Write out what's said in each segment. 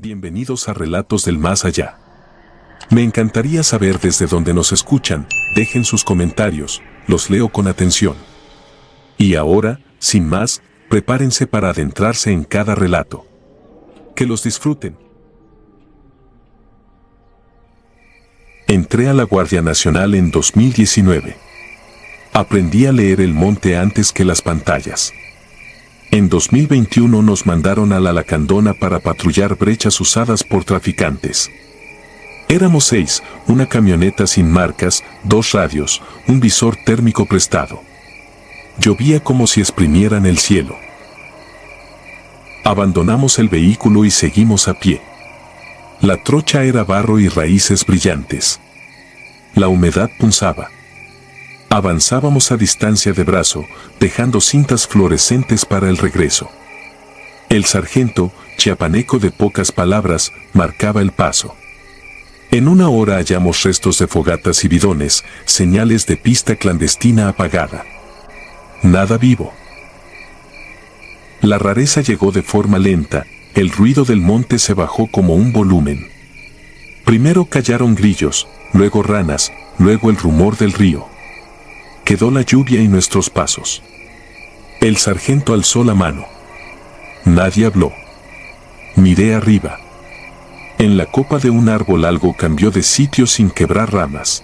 Bienvenidos a Relatos del Más Allá. Me encantaría saber desde dónde nos escuchan, dejen sus comentarios, los leo con atención. Y ahora, sin más, prepárense para adentrarse en cada relato. Que los disfruten. Entré a la Guardia Nacional en 2019. Aprendí a leer el monte antes que las pantallas. En 2021 nos mandaron a la Lacandona para patrullar brechas usadas por traficantes. Éramos 6, una camioneta sin marcas, 2 radios, un visor térmico prestado. Llovía como si exprimieran el cielo. Abandonamos el vehículo y seguimos a pie. La trocha era barro y raíces brillantes. La humedad punzaba. Avanzábamos a distancia de brazo, dejando cintas fluorescentes para el regreso. El sargento, chiapaneco de pocas palabras, marcaba el paso. En una hora hallamos restos de fogatas y bidones, señales de pista clandestina apagada. Nada vivo. La rareza llegó de forma lenta, el ruido del monte se bajó como un volumen. Primero callaron grillos, luego ranas, luego el rumor del río. Quedó la lluvia y nuestros pasos. El sargento alzó la mano. Nadie habló. Miré arriba. En la copa de un árbol algo cambió de sitio sin quebrar ramas.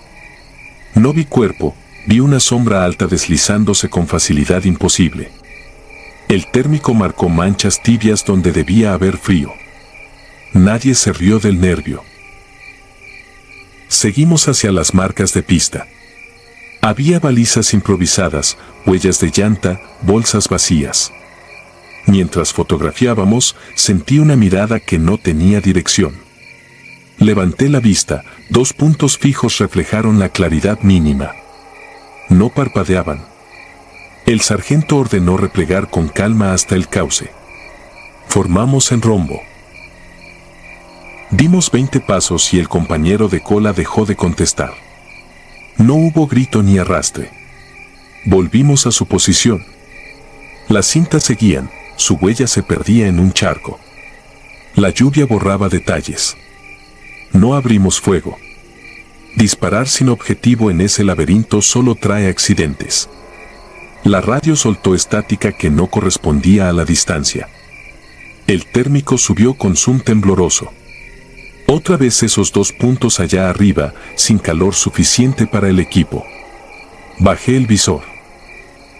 No vi cuerpo, vi una sombra alta deslizándose con facilidad imposible. El térmico marcó manchas tibias donde debía haber frío. Nadie se rió del nervio. Seguimos hacia las marcas de pista. Había balizas improvisadas, huellas de llanta, bolsas vacías. Mientras fotografiábamos, sentí una mirada que no tenía dirección. Levanté la vista, 2 puntos fijos reflejaron la claridad mínima. No parpadeaban. El sargento ordenó replegar con calma hasta el cauce. Formamos en rombo. Dimos 20 pasos y el compañero de cola dejó de contestar. No hubo grito ni arrastre. Volvimos a su posición. Las cintas seguían, su huella se perdía en un charco. La lluvia borraba detalles. No abrimos fuego. Disparar sin objetivo en ese laberinto solo trae accidentes. La radio soltó estática que no correspondía a la distancia. El térmico subió con zoom tembloroso. Otra vez esos 2 puntos allá arriba, sin calor suficiente para el equipo. Bajé el visor.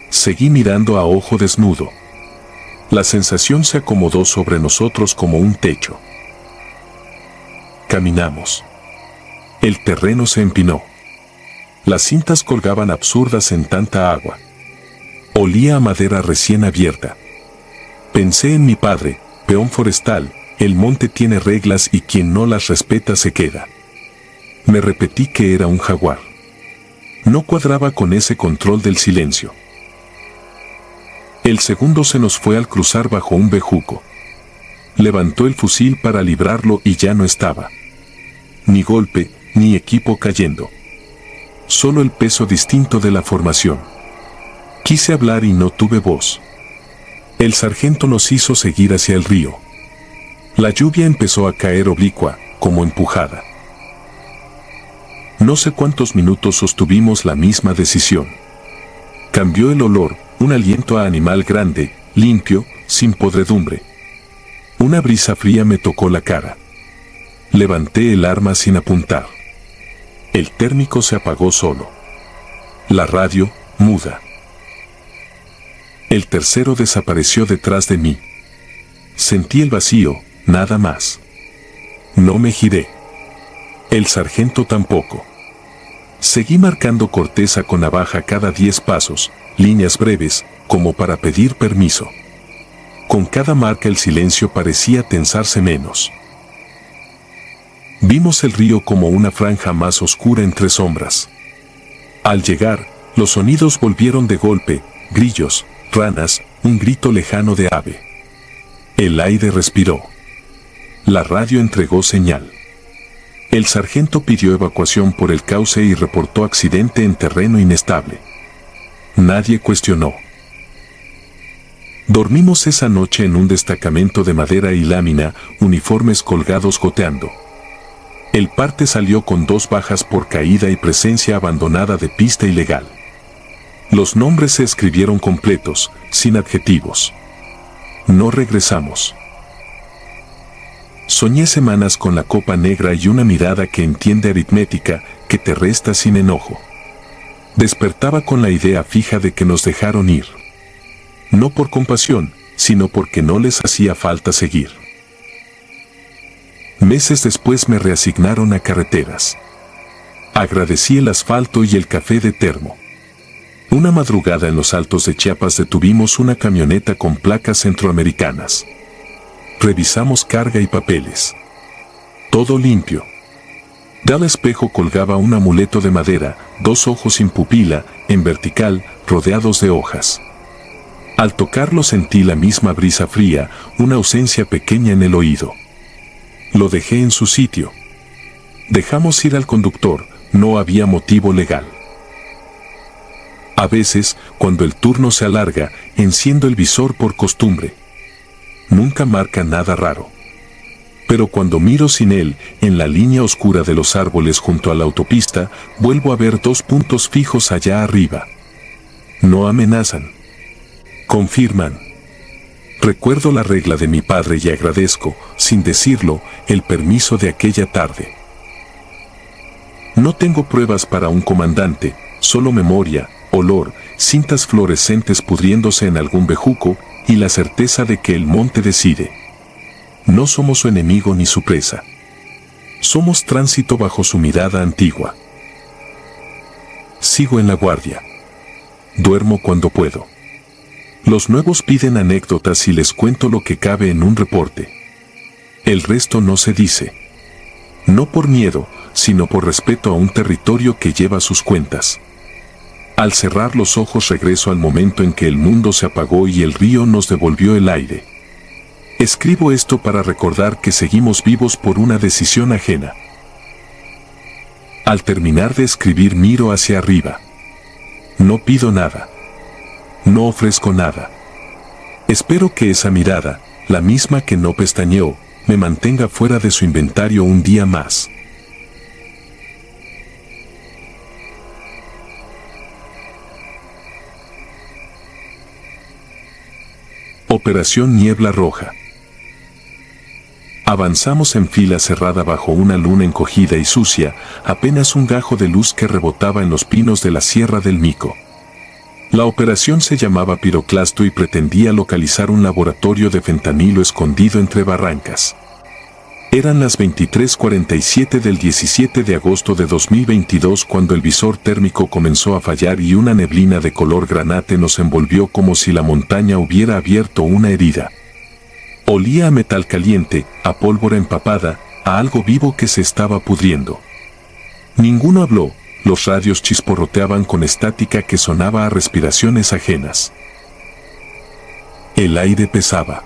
Seguí mirando a ojo desnudo. La sensación se acomodó sobre nosotros como un techo. Caminamos. El terreno se empinó. Las cintas colgaban absurdas en tanta agua. Olía a madera recién abierta. Pensé en mi padre, peón forestal. El monte tiene reglas y quien no las respeta se queda. Me repetí que era un jaguar. No cuadraba con ese control del silencio. El segundo se nos fue al cruzar bajo un bejuco. Levantó el fusil para librarlo y ya no estaba. Ni golpe, ni equipo cayendo. Solo el peso distinto de la formación. Quise hablar y no tuve voz. El sargento nos hizo seguir hacia el río. La lluvia empezó a caer oblicua, como empujada. No sé cuántos minutos sostuvimos la misma decisión. Cambió el olor, un aliento a animal grande, limpio, sin podredumbre. Una brisa fría me tocó la cara. Levanté el arma sin apuntar. El térmico se apagó solo. La radio, muda. El tercero desapareció detrás de mí. Sentí el vacío. Nada más. No me giré. El sargento tampoco. Seguí marcando corteza con navaja cada 10 pasos, líneas breves, como para pedir permiso. Con cada marca el silencio parecía tensarse menos. Vimos el río como una franja más oscura entre sombras. Al llegar, los sonidos volvieron de golpe, grillos, ranas, un grito lejano de ave. El aire respiró. La radio entregó señal. El sargento pidió evacuación por el cauce y reportó accidente en terreno inestable. Nadie cuestionó. Dormimos esa noche en un destacamento de madera y lámina, uniformes colgados goteando. El parte salió con 2 bajas por caída y presencia abandonada de pista ilegal. Los nombres se escribieron completos, sin adjetivos. No regresamos. Soñé semanas con la copa negra y una mirada que entiende aritmética, que te resta sin enojo. Despertaba con la idea fija de que nos dejaron ir. No por compasión, sino porque no les hacía falta seguir. Meses después me reasignaron a carreteras. Agradecí el asfalto y el café de termo. Una madrugada en los Altos de Chiapas detuvimos una camioneta con placas centroamericanas. Revisamos carga y papeles. Todo limpio. Del espejo colgaba un amuleto de madera, 2 ojos sin pupila, en vertical, rodeados de hojas. Al tocarlo sentí la misma brisa fría, una ausencia pequeña en el oído. Lo dejé en su sitio. Dejamos ir al conductor, no había motivo legal. A veces, cuando el turno se alarga, enciendo el visor por costumbre. Nunca marca nada raro. Pero cuando miro sin él, en la línea oscura de los árboles junto a la autopista, vuelvo a ver 2 puntos fijos allá arriba. No amenazan. Confirman. Recuerdo la regla de mi padre y agradezco, sin decirlo, el permiso de aquella tarde. No tengo pruebas para un comandante, solo memoria, olor, cintas fluorescentes pudriéndose en algún bejuco, y la certeza de que el monte decide. No somos su enemigo ni su presa. Somos tránsito bajo su mirada antigua. Sigo en la guardia. Duermo cuando puedo. Los nuevos piden anécdotas y les cuento lo que cabe en un reporte. El resto no se dice. No por miedo, sino por respeto a un territorio que lleva sus cuentas. Al cerrar los ojos regreso al momento en que el mundo se apagó y el río nos devolvió el aire. Escribo esto para recordar que seguimos vivos por una decisión ajena. Al terminar de escribir miro hacia arriba. No pido nada. No ofrezco nada. Espero que esa mirada, la misma que no pestañeó, me mantenga fuera de su inventario un día más. Operación Niebla Roja. Avanzamos en fila cerrada bajo una luna encogida y sucia, apenas un gajo de luz que rebotaba en los pinos de la Sierra del Mico. La operación se llamaba Piroclasto y pretendía localizar un laboratorio de fentanilo escondido entre barrancas. Eran las 23:47 del 17 de agosto de 2022 cuando el visor térmico comenzó a fallar y una neblina de color granate nos envolvió como si la montaña hubiera abierto una herida. Olía a metal caliente, a pólvora empapada, a algo vivo que se estaba pudriendo. Ninguno habló. Los radios chisporroteaban con estática que sonaba a respiraciones ajenas. El aire pesaba.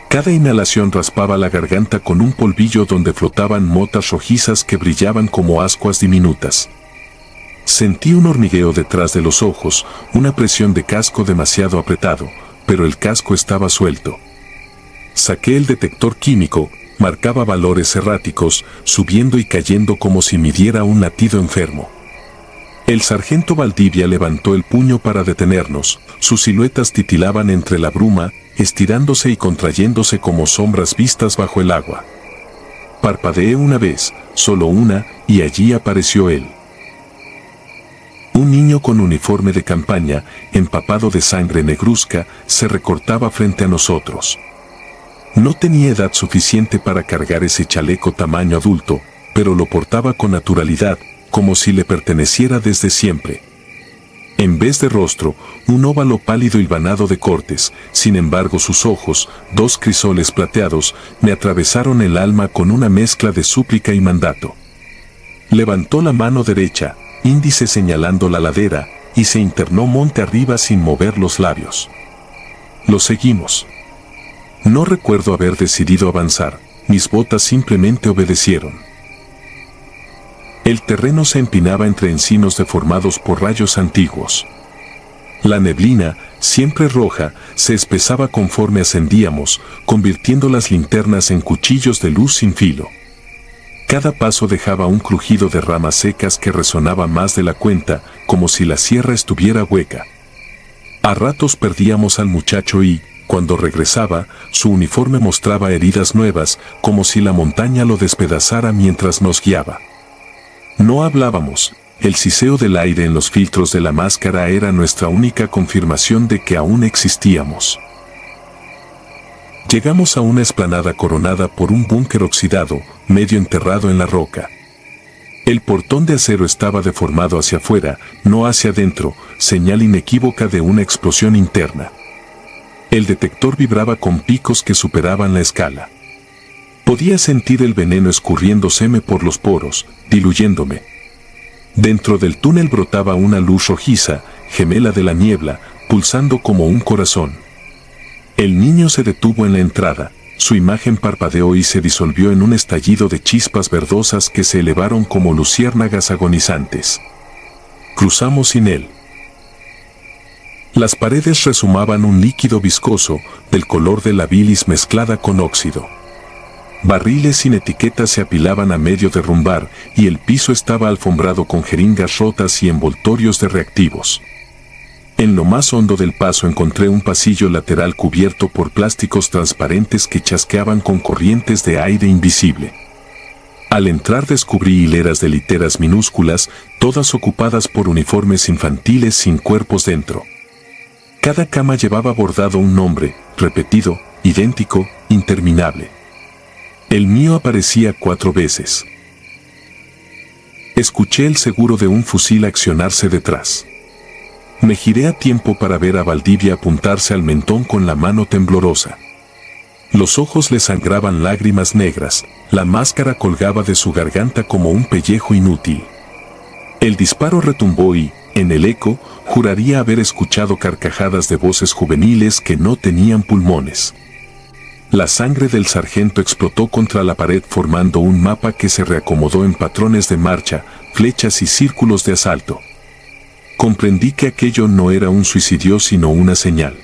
Cada inhalación raspaba la garganta con un polvillo donde flotaban motas rojizas que brillaban como ascuas diminutas. Sentí un hormigueo detrás de los ojos, una presión de casco demasiado apretado, pero el casco estaba suelto. Saqué el detector químico, marcaba valores erráticos, subiendo y cayendo como si midiera un latido enfermo. El sargento Valdivia levantó el puño para detenernos, sus siluetas titilaban entre la bruma, estirándose y contrayéndose como sombras vistas bajo el agua. Parpadeé una vez, solo una, y allí apareció él. Un niño con uniforme de campaña, empapado de sangre negruzca, se recortaba frente a nosotros. No tenía edad suficiente para cargar ese chaleco tamaño adulto, pero lo portaba con naturalidad, como si le perteneciera desde siempre. En vez de rostro, un óvalo pálido hilvanado de cortes, sin embargo sus ojos, 2 crisoles plateados, me atravesaron el alma con una mezcla de súplica y mandato. Levantó la mano derecha, índice señalando la ladera, y se internó monte arriba sin mover los labios. Lo seguimos. No recuerdo haber decidido avanzar, mis botas simplemente obedecieron. El terreno se empinaba entre encinos deformados por rayos antiguos. La neblina, siempre roja, se espesaba conforme ascendíamos, convirtiendo las linternas en cuchillos de luz sin filo. Cada paso dejaba un crujido de ramas secas que resonaba más de la cuenta, como si la sierra estuviera hueca. A ratos perdíamos al muchacho y, cuando regresaba, su uniforme mostraba heridas nuevas, como si la montaña lo despedazara mientras nos guiaba. No hablábamos. El siseo del aire en los filtros de la máscara era nuestra única confirmación de que aún existíamos. Llegamos a una explanada coronada por un búnker oxidado, medio enterrado en la roca. El portón de acero estaba deformado hacia afuera, no hacia adentro, señal inequívoca de una explosión interna. El detector vibraba con picos que superaban la escala. Podía sentir el veneno escurriéndoseme por los poros, diluyéndome. Dentro del túnel brotaba una luz rojiza, gemela de la niebla, pulsando como un corazón. El niño se detuvo en la entrada, su imagen parpadeó y se disolvió en un estallido de chispas verdosas que se elevaron como luciérnagas agonizantes. Cruzamos sin él. Las paredes resumaban un líquido viscoso, del color de la bilis mezclada con óxido. Barriles sin etiqueta se apilaban a medio derrumbar y el piso estaba alfombrado con jeringas rotas y envoltorios de reactivos. En lo más hondo del paso encontré un pasillo lateral cubierto por plásticos transparentes que chasqueaban con corrientes de aire invisible. Al entrar descubrí hileras de literas minúsculas, todas ocupadas por uniformes infantiles sin cuerpos dentro. Cada cama llevaba bordado un nombre, repetido, idéntico, interminable. El mío aparecía 4 veces. Escuché el seguro de un fusil accionarse detrás. Me giré a tiempo para ver a Valdivia apuntarse al mentón con la mano temblorosa. Los ojos le sangraban lágrimas negras, la máscara colgaba de su garganta como un pellejo inútil. El disparo retumbó y, en el eco, juraría haber escuchado carcajadas de voces juveniles que no tenían pulmones. La sangre del sargento explotó contra la pared formando un mapa que se reacomodó en patrones de marcha, flechas y círculos de asalto. Comprendí que aquello no era un suicidio sino una señal.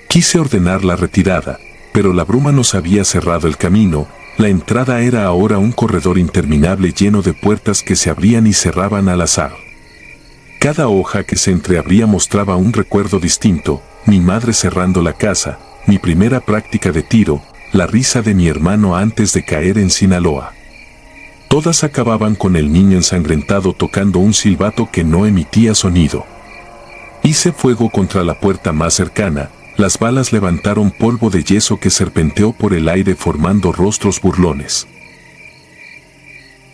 Quise ordenar la retirada, pero la bruma nos había cerrado el camino, la entrada era ahora un corredor interminable lleno de puertas que se abrían y cerraban al azar. Cada hoja que se entreabría mostraba un recuerdo distinto, mi madre cerrando la casa, mi primera práctica de tiro, la risa de mi hermano antes de caer en Sinaloa. Todas acababan con el niño ensangrentado tocando un silbato que no emitía sonido. Hice fuego contra la puerta más cercana, las balas levantaron polvo de yeso que serpenteó por el aire formando rostros burlones.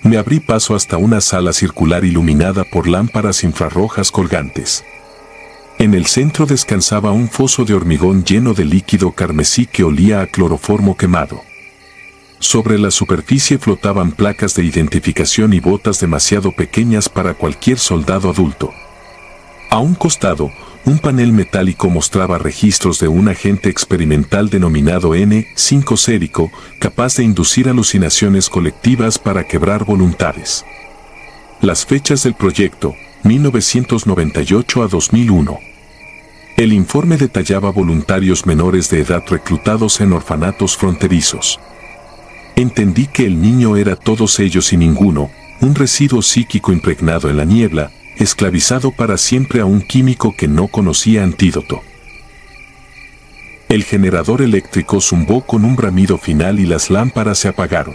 Me abrí paso hasta una sala circular iluminada por lámparas infrarrojas colgantes. En el centro descansaba un foso de hormigón lleno de líquido carmesí que olía a cloroformo quemado. Sobre la superficie flotaban placas de identificación y botas demasiado pequeñas para cualquier soldado adulto. A un costado, un panel metálico mostraba registros de un agente experimental denominado N5 sérico, capaz de inducir alucinaciones colectivas para quebrar voluntades. Las fechas del proyecto, 1998 a 2001. El informe detallaba voluntarios menores de edad reclutados en orfanatos fronterizos. Entendí que el niño era todos ellos y ninguno, un residuo psíquico impregnado en la niebla, esclavizado para siempre a un químico que no conocía antídoto. El generador eléctrico zumbó con un bramido final y las lámparas se apagaron.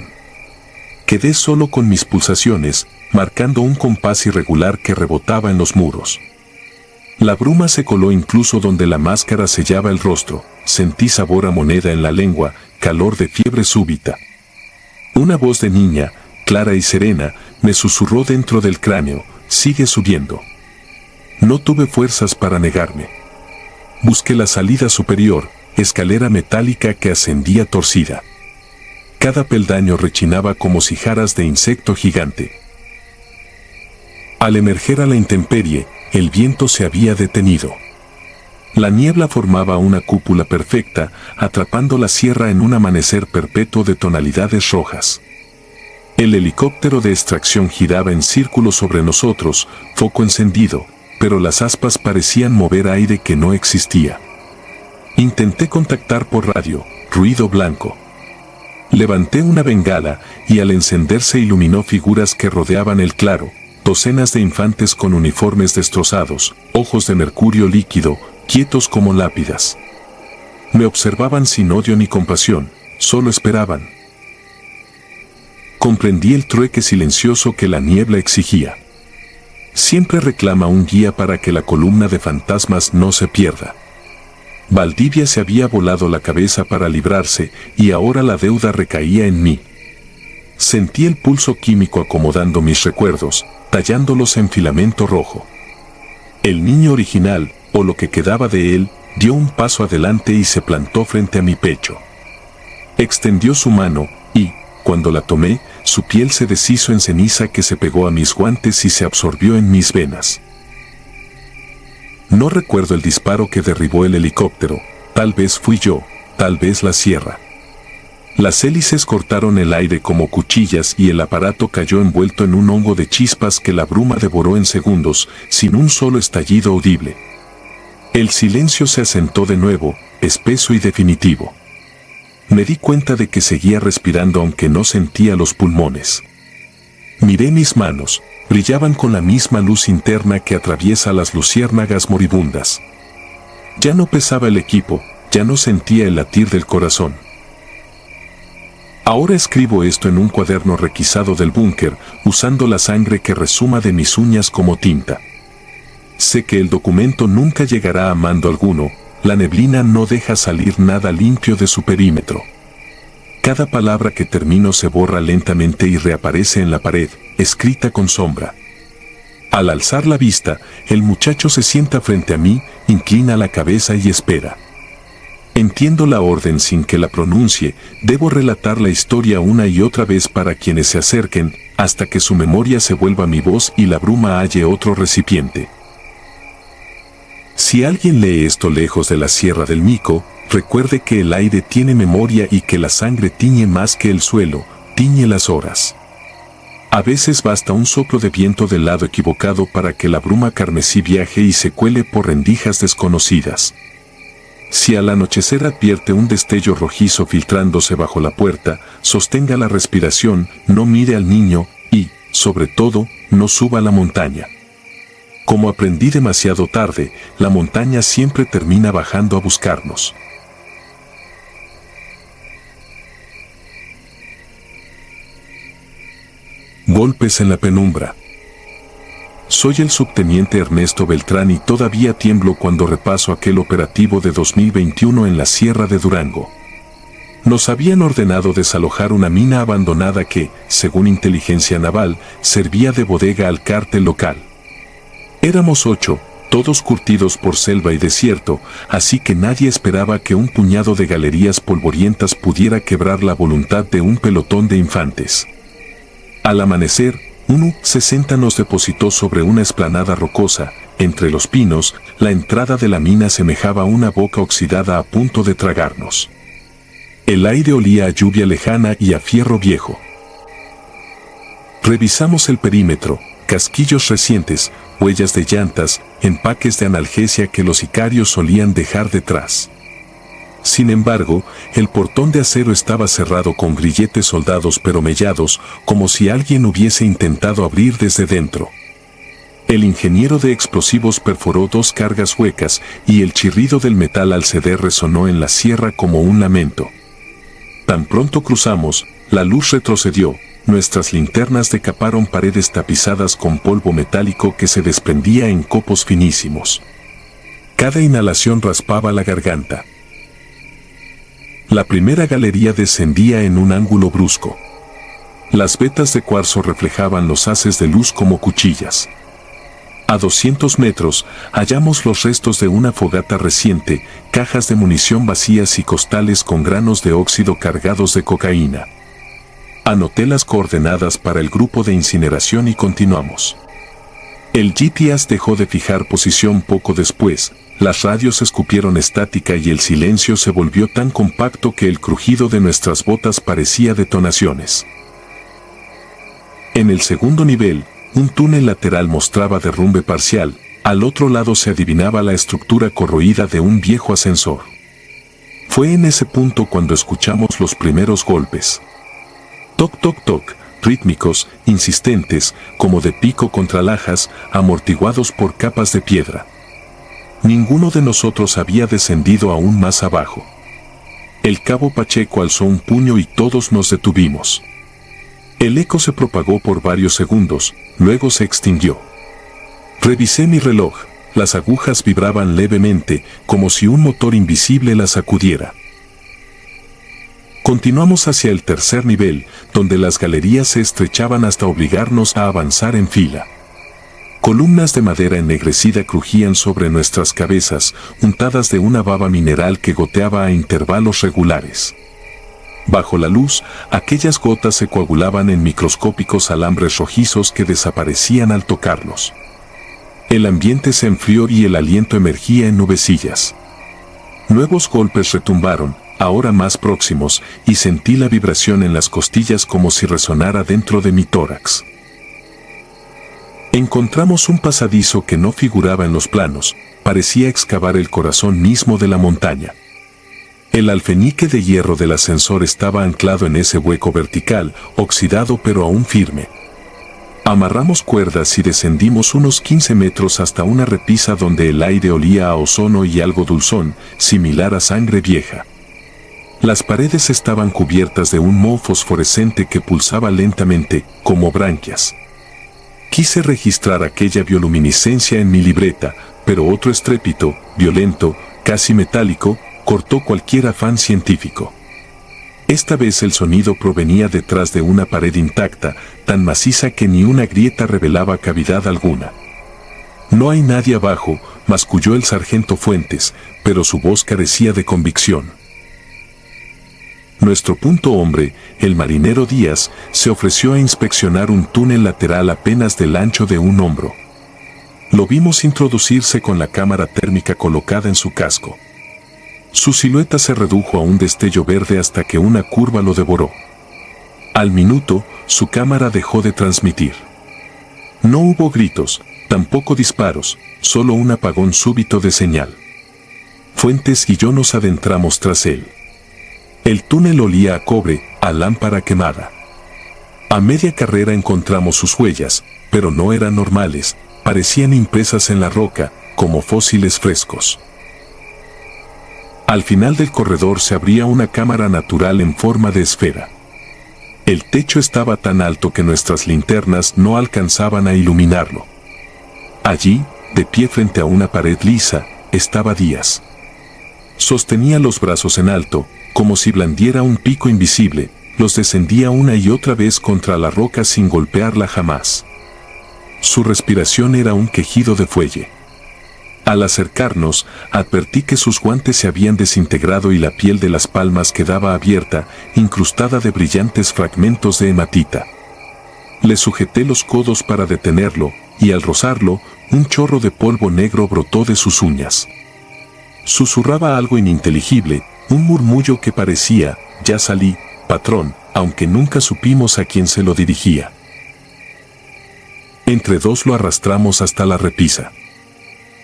Quedé solo con mis pulsaciones, marcando un compás irregular que rebotaba en los muros. La bruma se coló incluso donde la máscara sellaba el rostro, sentí sabor a moneda en la lengua, calor de fiebre súbita. Una voz de niña, clara y serena, me susurró dentro del cráneo, sigue subiendo. No tuve fuerzas para negarme. Busqué la salida superior, escalera metálica que ascendía torcida. Cada peldaño rechinaba como cijarras de insecto gigante. Al emerger a la intemperie, el viento se había detenido. La niebla formaba una cúpula perfecta, atrapando la sierra en un amanecer perpetuo de tonalidades rojas. El helicóptero de extracción giraba en círculo sobre nosotros, foco encendido, pero las aspas parecían mover aire que no existía. Intenté contactar por radio, ruido blanco. Levanté una bengala y al encenderse iluminó figuras que rodeaban el claro, docenas de infantes con uniformes destrozados, ojos de mercurio líquido, quietos como lápidas. Me observaban sin odio ni compasión, solo esperaban. Comprendí el trueque silencioso que la niebla exigía. Siempre reclama un guía para que la columna de fantasmas no se pierda. Valdivia se había volado la cabeza para librarse y ahora la deuda recaía en mí. Sentí el pulso químico acomodando mis recuerdos, tallándolos en filamento rojo. El niño original, o lo que quedaba de él, dio un paso adelante y se plantó frente a mi pecho. Extendió su mano y, cuando la tomé, su piel se deshizo en ceniza que se pegó a mis guantes y se absorbió en mis venas. No recuerdo el disparo que derribó el helicóptero, tal vez fui yo, tal vez la sierra. Las hélices cortaron el aire como cuchillas y el aparato cayó envuelto en un hongo de chispas que la bruma devoró en segundos, sin un solo estallido audible. El silencio se asentó de nuevo, espeso y definitivo. Me di cuenta de que seguía respirando aunque no sentía los pulmones. Miré mis manos, brillaban con la misma luz interna que atraviesa las luciérnagas moribundas. Ya no pesaba el equipo, ya no sentía el latir del corazón. Ahora escribo esto en un cuaderno requisado del búnker, usando la sangre que resuma de mis uñas como tinta. Sé que el documento nunca llegará a mando alguno, la neblina no deja salir nada limpio de su perímetro. Cada palabra que termino se borra lentamente y reaparece en la pared, escrita con sombra. Al alzar la vista, el muchacho se sienta frente a mí, inclina la cabeza y espera. Entiendo la orden sin que la pronuncie, debo relatar la historia una y otra vez para quienes se acerquen, hasta que su memoria se vuelva mi voz y la bruma halle otro recipiente. Si alguien lee esto lejos de la Sierra del Mico, recuerde que el aire tiene memoria y que la sangre tiñe más que el suelo, tiñe las horas. A veces basta un soplo de viento del lado equivocado para que la bruma carmesí viaje y se cuele por rendijas desconocidas. Si al anochecer advierte un destello rojizo filtrándose bajo la puerta, sostenga la respiración, no mire al niño y, sobre todo, no suba a la montaña. Como aprendí demasiado tarde, la montaña siempre termina bajando a buscarnos. Golpes en la penumbra. Soy el subteniente Ernesto Beltrán y todavía tiemblo cuando repaso aquel operativo de 2021 en la Sierra de Durango. Nos habían ordenado desalojar una mina abandonada que, según inteligencia naval, servía de bodega al cártel local. Éramos 8, todos curtidos por selva y desierto, así que nadie esperaba que un puñado de galerías polvorientas pudiera quebrar la voluntad de un pelotón de infantes. Al amanecer, un U-60 nos depositó sobre una explanada rocosa. Entre los pinos, la entrada de la mina semejaba una boca oxidada a punto de tragarnos. El aire olía a lluvia lejana y a fierro viejo. Revisamos el perímetro, casquillos recientes, huellas de llantas, empaques de analgesia que los sicarios solían dejar detrás. Sin embargo, el portón de acero estaba cerrado con grilletes soldados pero mellados, como si alguien hubiese intentado abrir desde dentro. El ingeniero de explosivos perforó 2 cargas huecas y el chirrido del metal al ceder resonó en la sierra como un lamento. Tan pronto cruzamos, la luz retrocedió, nuestras linternas decaparon paredes tapizadas con polvo metálico que se desprendía en copos finísimos. Cada inhalación raspaba la garganta. La primera galería descendía en un ángulo brusco. Las vetas de cuarzo reflejaban los haces de luz como cuchillas. A 200 metros, hallamos los restos de una fogata reciente, cajas de munición vacías y costales con granos de óxido cargados de cocaína. Anoté las coordenadas para el grupo de incineración y continuamos. El GPS dejó de fijar posición poco después, las radios escupieron estática y el silencio se volvió tan compacto que el crujido de nuestras botas parecía detonaciones. En el segundo nivel, un túnel lateral mostraba derrumbe parcial, Al otro lado se adivinaba la estructura corroída de un viejo ascensor. Fue en ese punto cuando escuchamos los primeros golpes. Toc, toc, toc, rítmicos, insistentes, como de pico contra lajas, amortiguados por capas de piedra. Ninguno de nosotros había descendido aún más abajo. El cabo Pacheco alzó un puño y todos nos detuvimos. El eco se propagó por varios segundos, luego se extinguió. Revisé mi reloj. Las agujas vibraban levemente, como si un motor invisible las sacudiera. Continuamos hacia el tercer nivel, donde las galerías se estrechaban hasta obligarnos a avanzar en fila. Columnas de madera ennegrecida crujían sobre nuestras cabezas, untadas de una baba mineral que goteaba a intervalos regulares. Bajo la luz, aquellas gotas se coagulaban en microscópicos alambres rojizos que desaparecían al tocarlos. El ambiente se enfrió y el aliento emergía en nubecillas. Nuevos golpes retumbaron, ahora más próximos, y sentí la vibración en las costillas como si resonara dentro de mi tórax. Encontramos un pasadizo que no figuraba en los planos, parecía excavar el corazón mismo de la montaña. El alfeñique de hierro del ascensor estaba anclado en ese hueco vertical, oxidado pero aún firme. Amarramos cuerdas y descendimos unos 15 metros hasta una repisa donde el aire olía a ozono y algo dulzón, similar a sangre vieja. Las paredes estaban cubiertas de un moho fosforescente que pulsaba lentamente, como branquias. Quise registrar aquella bioluminiscencia en mi libreta, pero otro estrépito, violento, casi metálico, cortó cualquier afán científico. Esta vez el sonido provenía detrás de una pared intacta, tan maciza que ni una grieta revelaba cavidad alguna. «No hay nadie abajo», masculló el sargento Fuentes, pero su voz carecía de convicción. Nuestro punto hombre, el marinero Díaz, se ofreció a inspeccionar un túnel lateral apenas del ancho de un hombro. Lo vimos introducirse con la cámara térmica colocada en su casco. Su silueta se redujo a un destello verde hasta que una curva lo devoró. Al minuto, su cámara dejó de transmitir. No hubo gritos, tampoco disparos, solo un apagón súbito de señal. Fuentes y yo nos adentramos tras él. El túnel olía a cobre, a lámpara quemada. A media carrera encontramos sus huellas, pero no eran normales, parecían impresas en la roca, como fósiles frescos. Al final del corredor se abría una cámara natural en forma de esfera. El techo estaba tan alto que nuestras linternas no alcanzaban a iluminarlo. Allí, de pie frente a una pared lisa, estaba Díaz. Sostenía los brazos en alto, como si blandiera un pico invisible, los descendía una y otra vez contra la roca sin golpearla jamás. Su respiración era un quejido de fuelle. Al acercarnos, advertí que sus guantes se habían desintegrado y la piel de las palmas quedaba abierta, incrustada de brillantes fragmentos de hematita. Le sujeté los codos para detenerlo, y al rozarlo, un chorro de polvo negro brotó de sus uñas. Susurraba algo ininteligible, un murmullo que parecía, «Ya salí, patrón», aunque nunca supimos a quién se lo dirigía. Entre dos lo arrastramos hasta la repisa.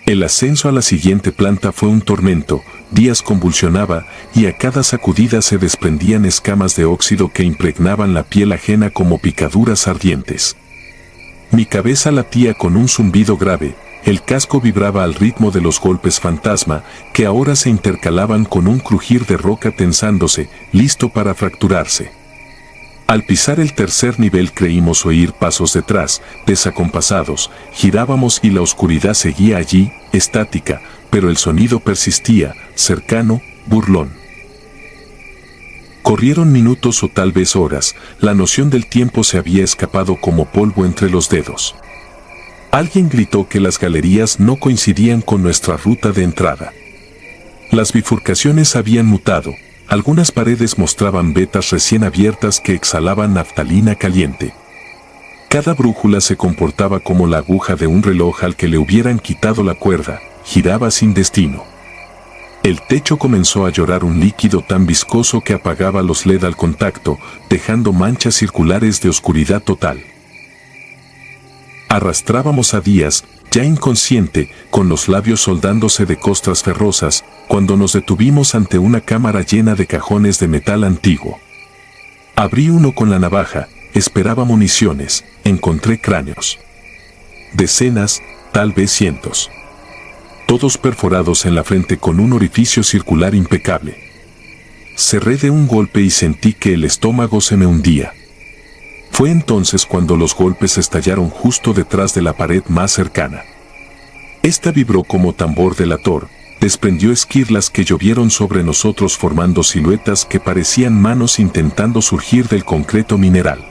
El ascenso a la siguiente planta fue un tormento, Díaz convulsionaba, y a cada sacudida se desprendían escamas de óxido que impregnaban la piel ajena como picaduras ardientes. Mi cabeza latía con un zumbido grave, el casco vibraba al ritmo de los golpes fantasma, que ahora se intercalaban con un crujir de roca tensándose, listo para fracturarse. Al pisar el tercer nivel creímos oír pasos detrás, desacompasados, girábamos y la oscuridad seguía allí, estática, pero el sonido persistía, cercano, burlón. Corrieron minutos o tal vez horas, la noción del tiempo se había escapado como polvo entre los dedos. Alguien gritó que las galerías no coincidían con nuestra ruta de entrada. Las bifurcaciones habían mutado. Algunas paredes mostraban vetas recién abiertas que exhalaban naftalina caliente. Cada brújula se comportaba como la aguja de un reloj al que le hubieran quitado la cuerda, giraba sin destino. El techo comenzó a llorar un líquido tan viscoso que apagaba los LED al contacto, dejando manchas circulares de oscuridad total. Arrastrábamos a Díaz, ya inconsciente, con los labios soldándose de costras ferrosas, cuando nos detuvimos ante una cámara llena de cajones de metal antiguo. Abrí uno con la navaja, esperaba municiones, encontré cráneos. Decenas, tal vez cientos. Todos perforados en la frente con un orificio circular impecable. Cerré de un golpe y sentí que el estómago se me hundía. Fue entonces cuando los golpes estallaron justo detrás de la pared más cercana. Esta vibró como tambor delator, desprendió esquirlas que llovieron sobre nosotros formando siluetas que parecían manos intentando surgir del concreto mineral.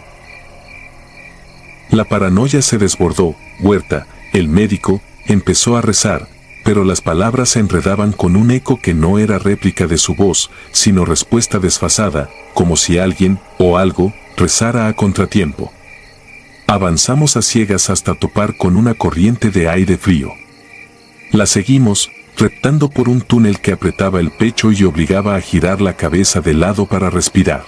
La paranoia se desbordó. Huerta, el médico, empezó a rezar, pero las palabras se enredaban con un eco que no era réplica de su voz, sino respuesta desfasada, como si alguien, o algo, rezara a contratiempo. Avanzamos a ciegas hasta topar con una corriente de aire frío. La seguimos, reptando por un túnel que apretaba el pecho y obligaba a girar la cabeza de lado para respirar.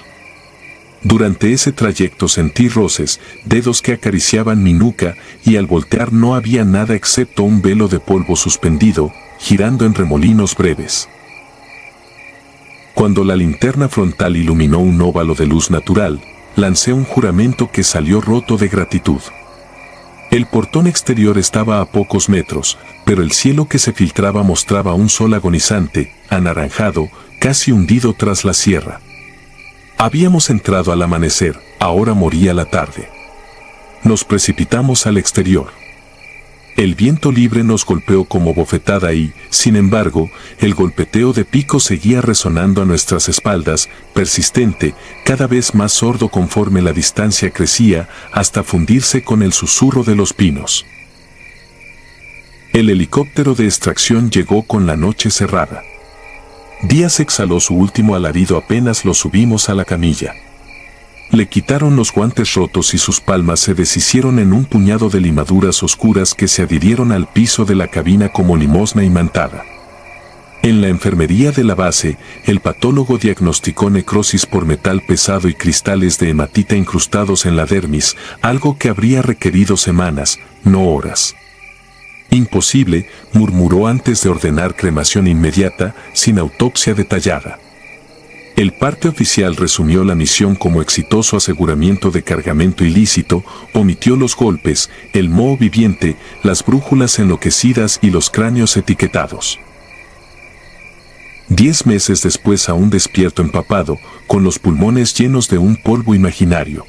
Durante ese trayecto sentí roces, dedos que acariciaban mi nuca, y al voltear no había nada excepto un velo de polvo suspendido, girando en remolinos breves. Cuando la linterna frontal iluminó un óvalo de luz natural, lancé un juramento que salió roto de gratitud. El portón exterior estaba a pocos metros, pero el cielo que se filtraba mostraba un sol agonizante, anaranjado, casi hundido tras la sierra. Habíamos entrado al amanecer, ahora moría la tarde. Nos precipitamos al exterior. El viento libre nos golpeó como bofetada y, sin embargo, el golpeteo de pico seguía resonando a nuestras espaldas, persistente, cada vez más sordo conforme la distancia crecía, hasta fundirse con el susurro de los pinos. El helicóptero de extracción llegó con la noche cerrada. Díaz exhaló su último alarido apenas lo subimos a la camilla. Le quitaron los guantes rotos y sus palmas se deshicieron en un puñado de limaduras oscuras que se adhirieron al piso de la cabina como limosna imantada. En la enfermería de la base, el patólogo diagnosticó necrosis por metal pesado y cristales de hematita incrustados en la dermis, algo que habría requerido semanas, no horas. Imposible, murmuró antes de ordenar cremación inmediata, sin autopsia detallada. El parte oficial resumió la misión como exitoso aseguramiento de cargamento ilícito, omitió los golpes, el moho viviente, las brújulas enloquecidas y los cráneos etiquetados. 10 meses después aún despierto empapado, con los pulmones llenos de un polvo imaginario.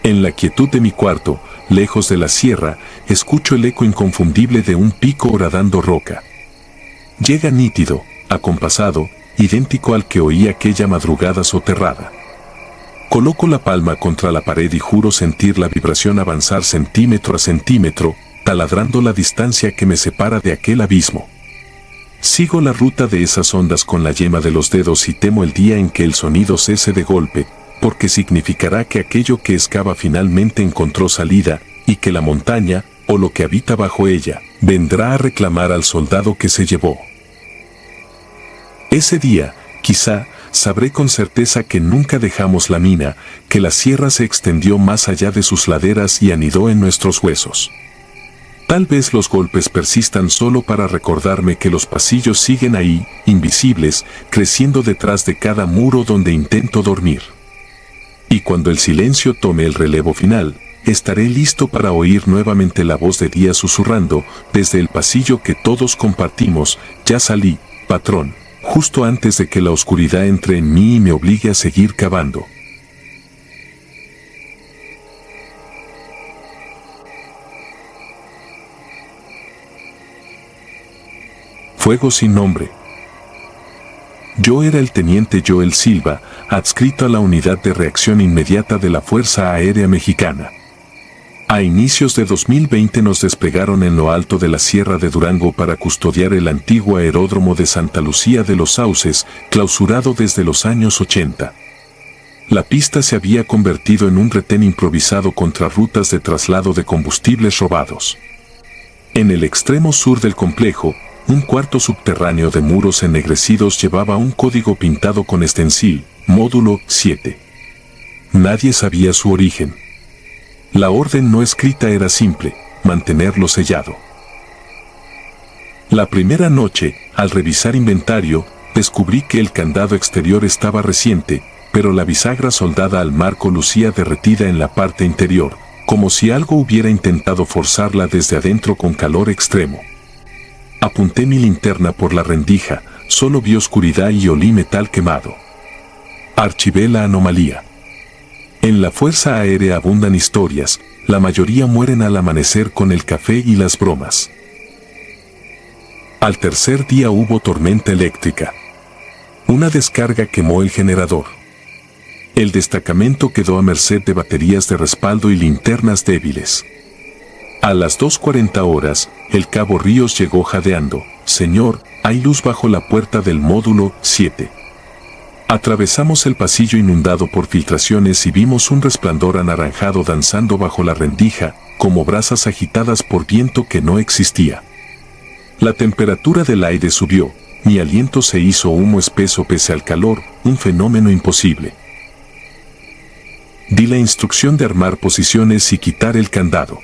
En la quietud de mi cuarto, lejos de la sierra, escucho el eco inconfundible de un pico horadando roca. Llega nítido, acompasado, idéntico al que oí aquella madrugada soterrada. Coloco la palma contra la pared y juro sentir la vibración avanzar centímetro a centímetro, taladrando la distancia que me separa de aquel abismo. Sigo la ruta de esas ondas con la yema de los dedos y temo el día en que el sonido cese de golpe, porque significará que aquello que excava finalmente encontró salida, y que la montaña, o lo que habita bajo ella, vendrá a reclamar al soldado que se llevó. Ese día, quizá, sabré con certeza que nunca dejamos la mina, que la sierra se extendió más allá de sus laderas y anidó en nuestros huesos. Tal vez los golpes persistan solo para recordarme que los pasillos siguen ahí, invisibles, creciendo detrás de cada muro donde intento dormir. Y cuando el silencio tome el relevo final, estaré listo para oír nuevamente la voz de Díaz susurrando, desde el pasillo que todos compartimos: ya salí, patrón, justo antes de que la oscuridad entre en mí y me obligue a seguir cavando. Fuego sin nombre. Yo era el teniente Joel Silva, adscrito a la unidad de reacción inmediata de la Fuerza Aérea Mexicana. A inicios de 2020 nos desplegaron en lo alto de la Sierra de Durango para custodiar el antiguo aeródromo de Santa Lucía de los Sauces, clausurado desde los años 80. La pista se había convertido en un retén improvisado contra rutas de traslado de combustibles robados. En el extremo sur del complejo, un cuarto subterráneo de muros ennegrecidos llevaba un código pintado con estencil, módulo 7. Nadie sabía su origen. La orden no escrita era simple: mantenerlo sellado. La primera noche, al revisar inventario, descubrí que el candado exterior estaba reciente, pero la bisagra soldada al marco lucía derretida en la parte interior, como si algo hubiera intentado forzarla desde adentro con calor extremo. Apunté mi linterna por la rendija, solo vi oscuridad y olí metal quemado. Archivé la anomalía. En la Fuerza Aérea abundan historias, la mayoría mueren al amanecer con el café y las bromas. Al tercer día hubo tormenta eléctrica. Una descarga quemó el generador. El destacamento quedó a merced de baterías de respaldo y linternas débiles. A las 2:40 horas, el cabo Ríos llegó jadeando. «Señor, hay luz bajo la puerta del módulo 7». Atravesamos el pasillo inundado por filtraciones y vimos un resplandor anaranjado danzando bajo la rendija, como brasas agitadas por viento que no existía. La temperatura del aire subió, mi aliento se hizo humo espeso pese al calor, un fenómeno imposible. Di la instrucción de armar posiciones y quitar el candado.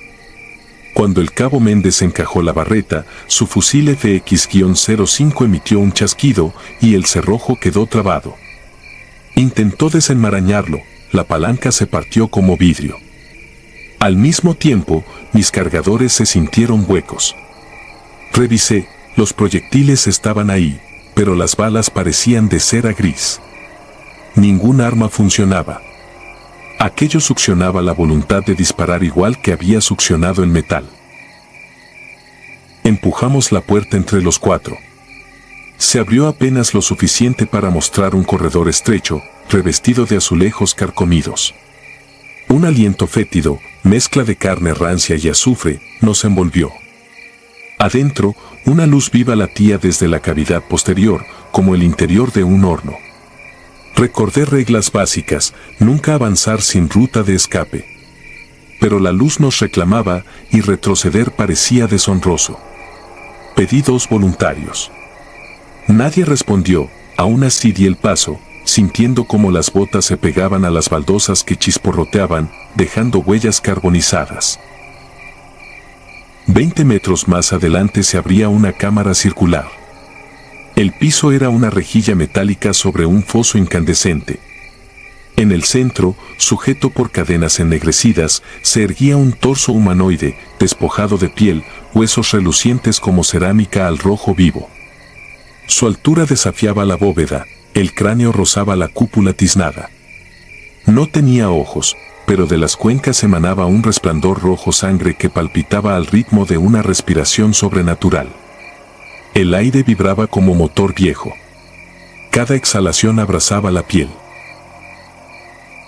Cuando el cabo Méndez encajó la barreta, su fusil FX-05 emitió un chasquido y el cerrojo quedó trabado. Intentó desenmarañarlo, la palanca se partió como vidrio. Al mismo tiempo, mis cargadores se sintieron huecos. Revisé, los proyectiles estaban ahí, pero las balas parecían de cera gris. Ningún arma funcionaba. Aquello succionaba la voluntad de disparar igual que había succionado el metal. Empujamos la puerta entre los cuatro. Se abrió apenas lo suficiente para mostrar un corredor estrecho, revestido de azulejos carcomidos. Un aliento fétido, mezcla de carne rancia y azufre, nos envolvió. Adentro, una luz viva latía desde la cavidad posterior, como el interior de un horno. Recordé reglas básicas, nunca avanzar sin ruta de escape. Pero la luz nos reclamaba y retroceder parecía deshonroso. Pedí 2 voluntarios. Nadie respondió, aún así di el paso, sintiendo como las botas se pegaban a las baldosas que chisporroteaban, dejando huellas carbonizadas. 20 metros más adelante se abría una cámara circular. El piso era una rejilla metálica sobre un foso incandescente. En el centro, sujeto por cadenas ennegrecidas, se erguía un torso humanoide, despojado de piel, huesos relucientes como cerámica al rojo vivo. Su altura desafiaba la bóveda, el cráneo rozaba la cúpula tiznada. No tenía ojos, pero de las cuencas emanaba un resplandor rojo sangre que palpitaba al ritmo de una respiración sobrenatural. El aire vibraba como motor viejo. Cada exhalación abrazaba la piel.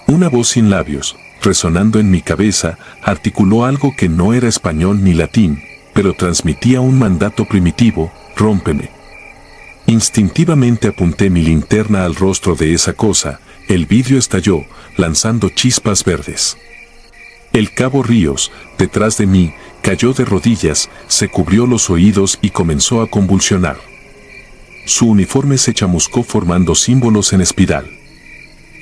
Una voz sin labios, resonando en mi cabeza, articuló algo que no era español ni latín, pero transmitía un mandato primitivo: rómpeme. Instintivamente apunté mi linterna al rostro de esa cosa, el vidrio estalló, lanzando chispas verdes. El cabo Ríos, detrás de mí, cayó de rodillas, se cubrió los oídos y comenzó a convulsionar. Su uniforme se chamuscó formando símbolos en espiral.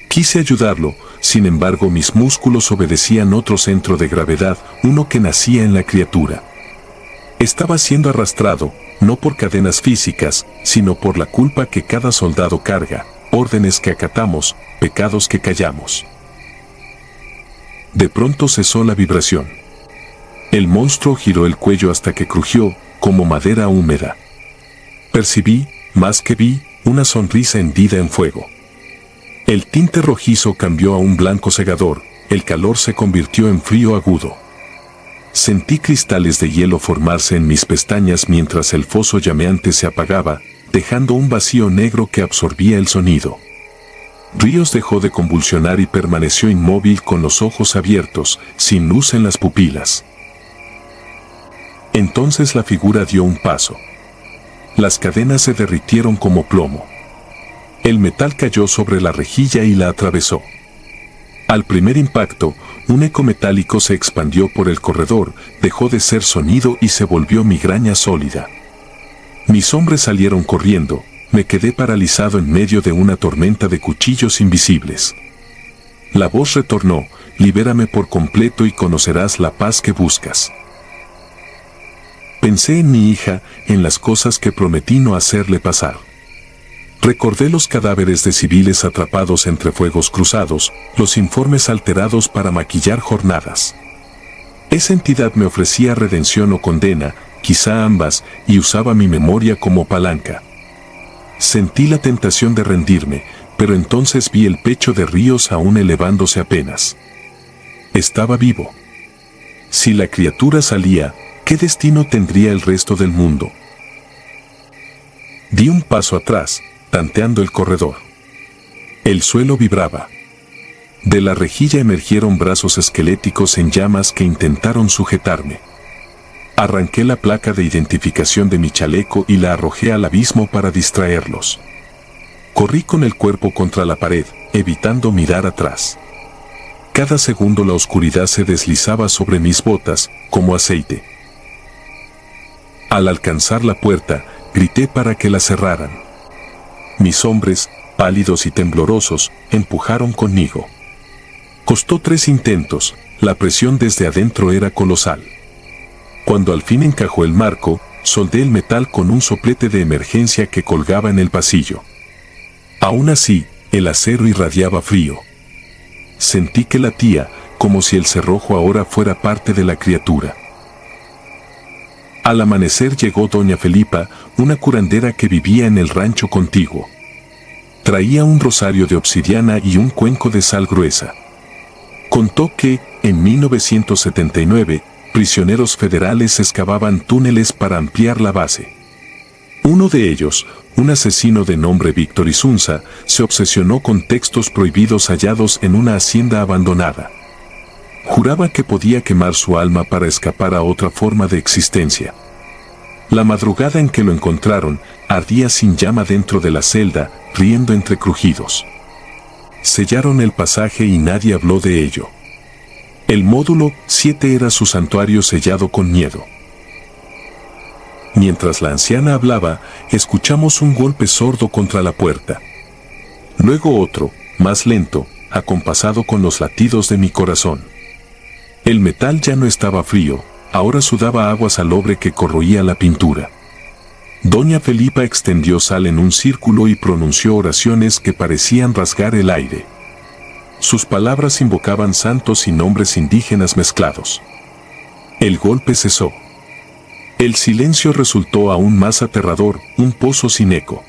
Quise ayudarlo, sin embargo mis músculos obedecían otro centro de gravedad, uno que nacía en la criatura. Estaba siendo arrastrado, no por cadenas físicas, sino por la culpa que cada soldado carga, órdenes que acatamos, pecados que callamos. De pronto cesó la vibración. El monstruo giró el cuello hasta que crujió, como madera húmeda. Percibí, más que vi, una sonrisa hendida en fuego. El tinte rojizo cambió a un blanco cegador, el calor se convirtió en frío agudo. Sentí cristales de hielo formarse en mis pestañas mientras el foso llameante se apagaba, dejando un vacío negro que absorbía el sonido. Ríos dejó de convulsionar y permaneció inmóvil con los ojos abiertos, sin luz en las pupilas. Entonces la figura dio un paso. Las cadenas se derritieron como plomo. El metal cayó sobre la rejilla y la atravesó. Al primer impacto, un eco metálico se expandió por el corredor, dejó de ser sonido y se volvió migraña sólida. Mis hombres salieron corriendo, me quedé paralizado en medio de una tormenta de cuchillos invisibles. La voz retornó: libérame por completo y conocerás la paz que buscas. Pensé en mi hija, en las cosas que prometí no hacerle pasar. Recordé los cadáveres de civiles atrapados entre fuegos cruzados, los informes alterados para maquillar jornadas. Esa entidad me ofrecía redención o condena, quizá ambas, y usaba mi memoria como palanca. Sentí la tentación de rendirme, pero entonces vi el pecho de Ríos aún elevándose apenas. Estaba vivo. Si la criatura salía, ¿qué destino tendría el resto del mundo? Di un paso atrás, tanteando el corredor. El suelo vibraba. De la rejilla emergieron brazos esqueléticos en llamas que intentaron sujetarme. Arranqué la placa de identificación de mi chaleco y la arrojé al abismo para distraerlos. Corrí con el cuerpo contra la pared, evitando mirar atrás. Cada segundo la oscuridad se deslizaba sobre mis botas, como aceite. Al alcanzar la puerta, grité para que la cerraran. Mis hombres, pálidos y temblorosos, empujaron conmigo. Costó 3 intentos, la presión desde adentro era colosal. Cuando al fin encajó el marco, soldé el metal con un soplete de emergencia que colgaba en el pasillo. Aún así, el acero irradiaba frío. Sentí que latía, como si el cerrojo ahora fuera parte de la criatura. Al amanecer llegó doña Felipa, una curandera que vivía en el rancho contiguo. Traía un rosario de obsidiana y un cuenco de sal gruesa. Contó que, en 1979, prisioneros federales excavaban túneles para ampliar la base. Uno de ellos, un asesino de nombre Víctor Isunza, se obsesionó con textos prohibidos hallados en una hacienda abandonada. Juraba que podía quemar su alma para escapar a otra forma de existencia. La madrugada en que lo encontraron, ardía sin llama dentro de la celda, riendo entre crujidos. Sellaron el pasaje y nadie habló de ello. El módulo 7 era su santuario sellado con miedo. Mientras la anciana hablaba, escuchamos un golpe sordo contra la puerta. Luego otro, más lento, acompasado con los latidos de mi corazón. El metal ya no estaba frío, ahora sudaba agua salobre que corroía la pintura. Doña Felipa extendió sal en un círculo y pronunció oraciones que parecían rasgar el aire. Sus palabras invocaban santos y nombres indígenas mezclados. El golpe cesó. El silencio resultó aún más aterrador, un pozo sin eco.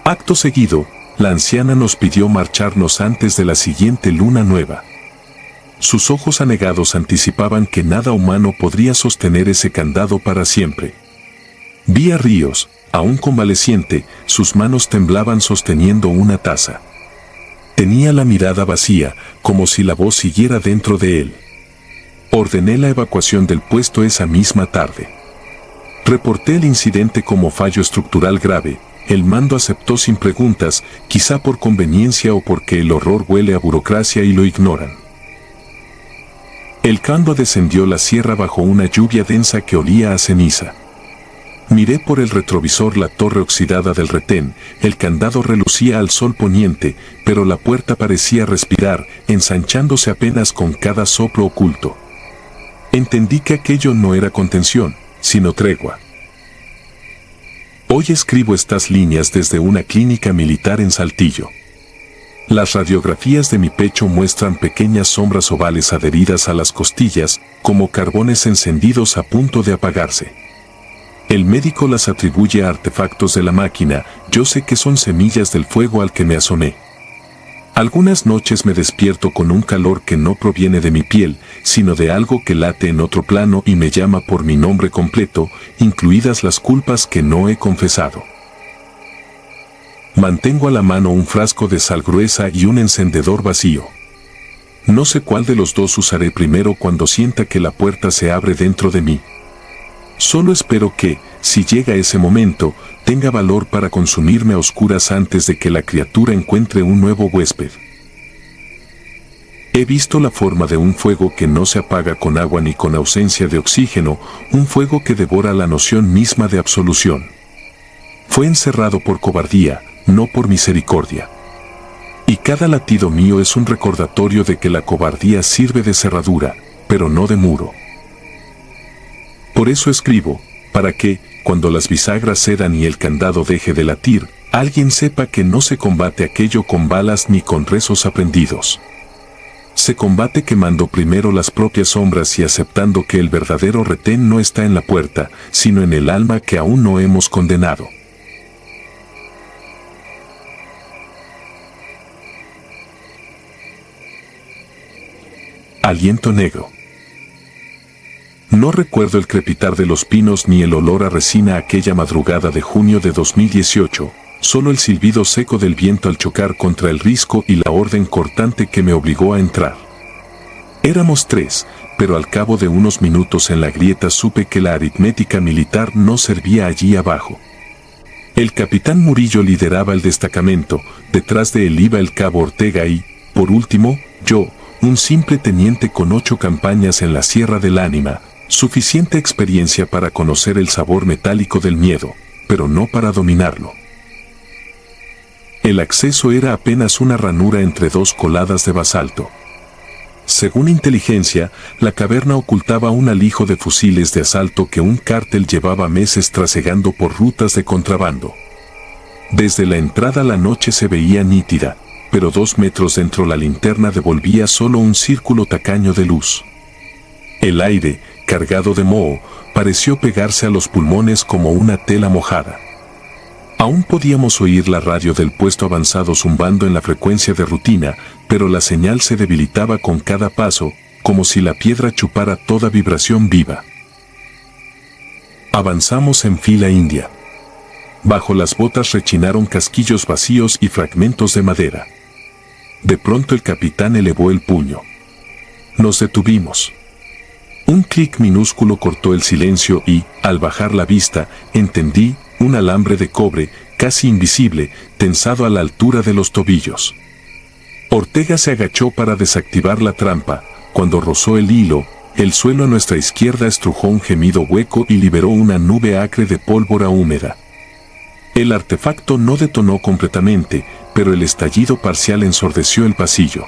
Acto seguido, la anciana nos pidió marcharnos antes de la siguiente luna nueva. Sus ojos anegados anticipaban que nada humano podría sostener ese candado para siempre. Vi a Ríos, aún convaleciente, sus manos temblaban sosteniendo una taza. Tenía la mirada vacía, como si la voz siguiera dentro de él. Ordené la evacuación del puesto esa misma tarde. Reporté el incidente como fallo estructural grave. El mando aceptó sin preguntas, quizá por conveniencia o porque el horror huele a burocracia y lo ignoran. El cando descendió la sierra bajo una lluvia densa que olía a ceniza. Miré por el retrovisor la torre oxidada del retén, el candado relucía al sol poniente, pero la puerta parecía respirar, ensanchándose apenas con cada soplo oculto. Entendí que aquello no era contención, sino tregua. Hoy escribo estas líneas desde una clínica militar en Saltillo. Las radiografías de mi pecho muestran pequeñas sombras ovales adheridas a las costillas, como carbones encendidos a punto de apagarse. El médico las atribuye a artefactos de la máquina, yo sé que son semillas del fuego al que me asomé. Algunas noches me despierto con un calor que no proviene de mi piel, sino de algo que late en otro plano y me llama por mi nombre completo, incluidas las culpas que no he confesado. Mantengo a la mano un frasco de sal gruesa y un encendedor vacío. No sé cuál de los dos usaré primero cuando sienta que la puerta se abre dentro de mí. Solo espero que, si llega ese momento, tenga valor para consumirme a oscuras antes de que la criatura encuentre un nuevo huésped. He visto la forma de un fuego que no se apaga con agua ni con ausencia de oxígeno, un fuego que devora la noción misma de absolución. Fue encerrado por cobardía, no por misericordia. Y cada latido mío es un recordatorio de que la cobardía sirve de cerradura, pero no de muro. Por eso escribo, para que, cuando las bisagras cedan y el candado deje de latir, alguien sepa que no se combate aquello con balas ni con rezos aprendidos. Se combate quemando primero las propias sombras y aceptando que el verdadero retén no está en la puerta, sino en el alma que aún no hemos condenado. Aliento negro. No recuerdo el crepitar de los pinos ni el olor a resina aquella madrugada de junio de 2018, solo el silbido seco del viento al chocar contra el risco y la orden cortante que me obligó a entrar. Éramos 3, pero al cabo de unos minutos en la grieta supe que la aritmética militar no servía allí abajo. El capitán Murillo lideraba el destacamento, detrás de él iba el cabo Ortega y, por último, yo, un simple teniente con 8 campañas en la Sierra del Ánima, suficiente experiencia para conocer el sabor metálico del miedo, pero no para dominarlo. El acceso era apenas una ranura entre 2 coladas de basalto. Según inteligencia, la caverna ocultaba un alijo de fusiles de asalto que un cártel llevaba meses trasegando por rutas de contrabando. Desde la entrada la noche se veía nítida, pero 2 metros dentro la linterna devolvía solo un círculo tacaño de luz. El aire, cargado de moho, pareció pegarse a los pulmones como una tela mojada. Aún podíamos oír la radio del puesto avanzado zumbando en la frecuencia de rutina, pero la señal se debilitaba con cada paso, como si la piedra chupara toda vibración viva. Avanzamos en fila india. Bajo las botas rechinaron casquillos vacíos y fragmentos de madera. De pronto el capitán elevó el puño. Nos detuvimos. Un clic minúsculo cortó el silencio y, al bajar la vista, entendí un alambre de cobre, casi invisible, tensado a la altura de los tobillos. Ortega se agachó para desactivar la trampa. Cuando rozó el hilo, el suelo a nuestra izquierda estrujó un gemido hueco y liberó una nube acre de pólvora húmeda. El artefacto no detonó completamente, pero el estallido parcial ensordeció el pasillo.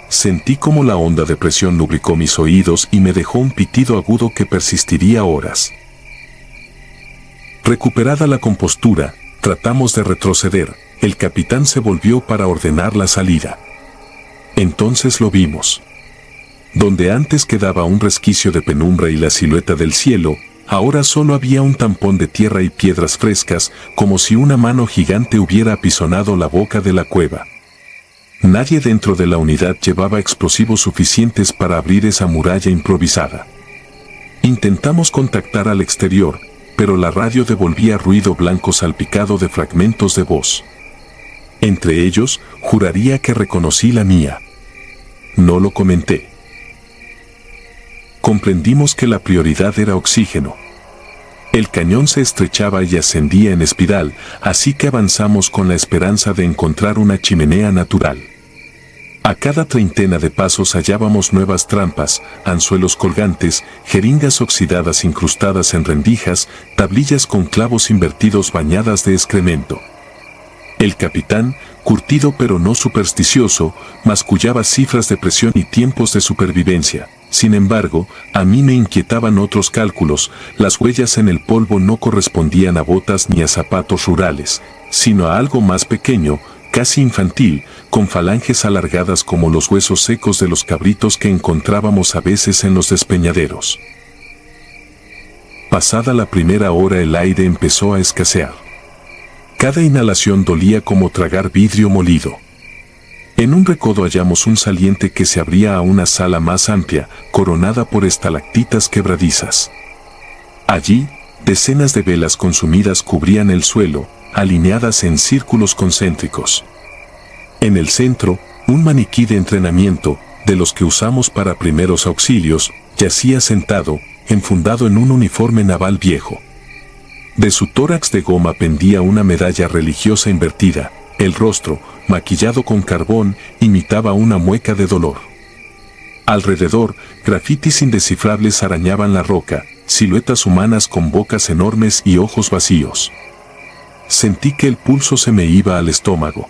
Sentí como la onda de presión lubricó mis oídos y me dejó un pitido agudo que persistiría horas. Recuperada la compostura, tratamos de retroceder. El capitán se volvió para ordenar la salida. Entonces lo vimos. Donde antes quedaba un resquicio de penumbra y la silueta del cielo, ahora solo había un tampón de tierra y piedras frescas, como si una mano gigante hubiera apisonado la boca de la cueva. Nadie dentro de la unidad llevaba explosivos suficientes para abrir esa muralla improvisada. Intentamos contactar al exterior, pero la radio devolvía ruido blanco salpicado de fragmentos de voz. Entre ellos, juraría que reconocí la mía. No lo comenté. Comprendimos que la prioridad era oxígeno. El cañón se estrechaba y ascendía en espiral, así que avanzamos con la esperanza de encontrar una chimenea natural. A cada treintena de pasos hallábamos nuevas trampas, anzuelos colgantes, jeringas oxidadas incrustadas en rendijas, tablillas con clavos invertidos bañadas de excremento. El capitán, curtido pero no supersticioso, mascullaba cifras de presión y tiempos de supervivencia. Sin embargo, a mí me inquietaban otros cálculos. Las huellas en el polvo no correspondían a botas ni a zapatos rurales, sino a algo más pequeño, casi infantil, con falanges alargadas como los huesos secos de los cabritos que encontrábamos a veces en los despeñaderos. Pasada la primera hora el aire empezó a escasear. Cada inhalación dolía como tragar vidrio molido. En un recodo hallamos un saliente que se abría a una sala más amplia, coronada por estalactitas quebradizas. Allí, decenas de velas consumidas cubrían el suelo, alineadas en círculos concéntricos. En el centro, un maniquí de entrenamiento, de los que usamos para primeros auxilios, yacía sentado, enfundado en un uniforme naval viejo. De su tórax de goma pendía una medalla religiosa invertida. El rostro, maquillado con carbón, imitaba una mueca de dolor. Alrededor, grafitis indescifrables arañaban la roca, siluetas humanas con bocas enormes y ojos vacíos. Sentí que el pulso se me iba al estómago.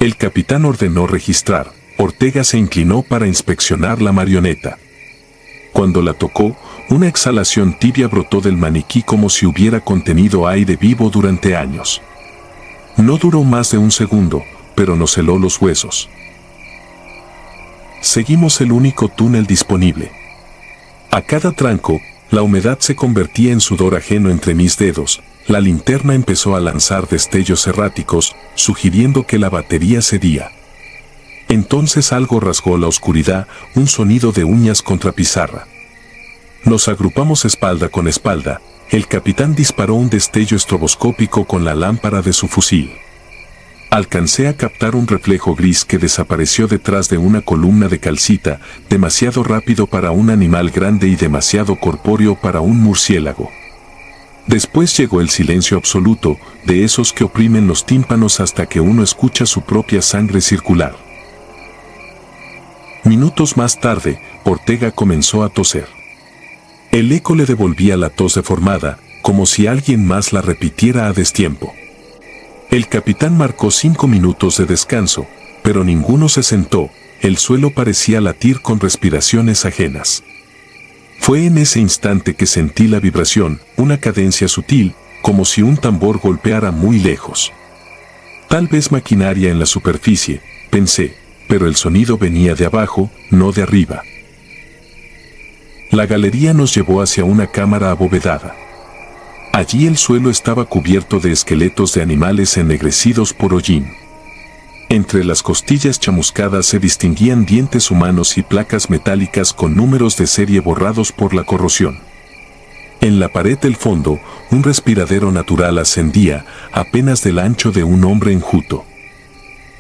El capitán ordenó registrar. Ortega se inclinó para inspeccionar la marioneta. Cuando la tocó, una exhalación tibia brotó del maniquí como si hubiera contenido aire vivo durante años. No duró más de un segundo, pero nos heló los huesos. Seguimos el único túnel disponible. A cada tranco, la humedad se convertía en sudor ajeno entre mis dedos. La linterna empezó a lanzar destellos erráticos, sugiriendo que la batería cedía. Entonces algo rasgó la oscuridad, un sonido de uñas contra pizarra. Nos agrupamos espalda con espalda. El capitán disparó un destello estroboscópico con la lámpara de su fusil. Alcancé a captar un reflejo gris que desapareció detrás de una columna de calcita, demasiado rápido para un animal grande y demasiado corpóreo para un murciélago. Después llegó el silencio absoluto, de esos que oprimen los tímpanos hasta que uno escucha su propia sangre circular. Minutos más tarde, Ortega comenzó a toser. El eco le devolvía la tos deformada, como si alguien más la repitiera a destiempo. El capitán marcó 5 minutos de descanso, pero ninguno se sentó. El suelo parecía latir con respiraciones ajenas. Fue en ese instante que sentí la vibración, una cadencia sutil, como si un tambor golpeara muy lejos. Tal vez maquinaria en la superficie, pensé, pero el sonido venía de abajo, no de arriba. La galería nos llevó hacia una cámara abovedada. Allí el suelo estaba cubierto de esqueletos de animales ennegrecidos por hollín. Entre las costillas chamuscadas se distinguían dientes humanos y placas metálicas con números de serie borrados por la corrosión. En la pared del fondo, un respiradero natural ascendía, apenas del ancho de un hombre enjuto.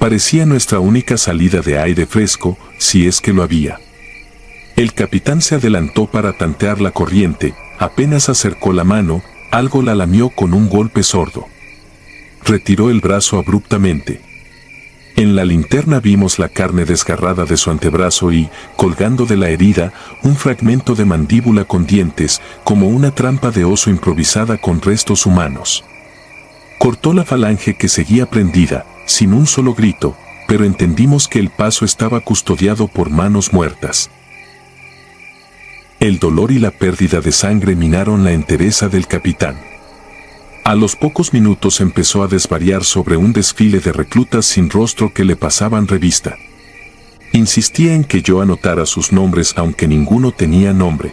Parecía nuestra única salida de aire fresco, si es que lo había. El capitán se adelantó para tantear la corriente, apenas acercó la mano, algo la lamió con un golpe sordo. Retiró el brazo abruptamente. En la linterna vimos la carne desgarrada de su antebrazo y, colgando de la herida, un fragmento de mandíbula con dientes, como una trampa de oso improvisada con restos humanos. Cortó la falange que seguía prendida, sin un solo grito, pero entendimos que el paso estaba custodiado por manos muertas. El dolor y la pérdida de sangre minaron la entereza del capitán. A los pocos minutos empezó a desvariar sobre un desfile de reclutas sin rostro que le pasaban revista. Insistía en que yo anotara sus nombres aunque ninguno tenía nombre.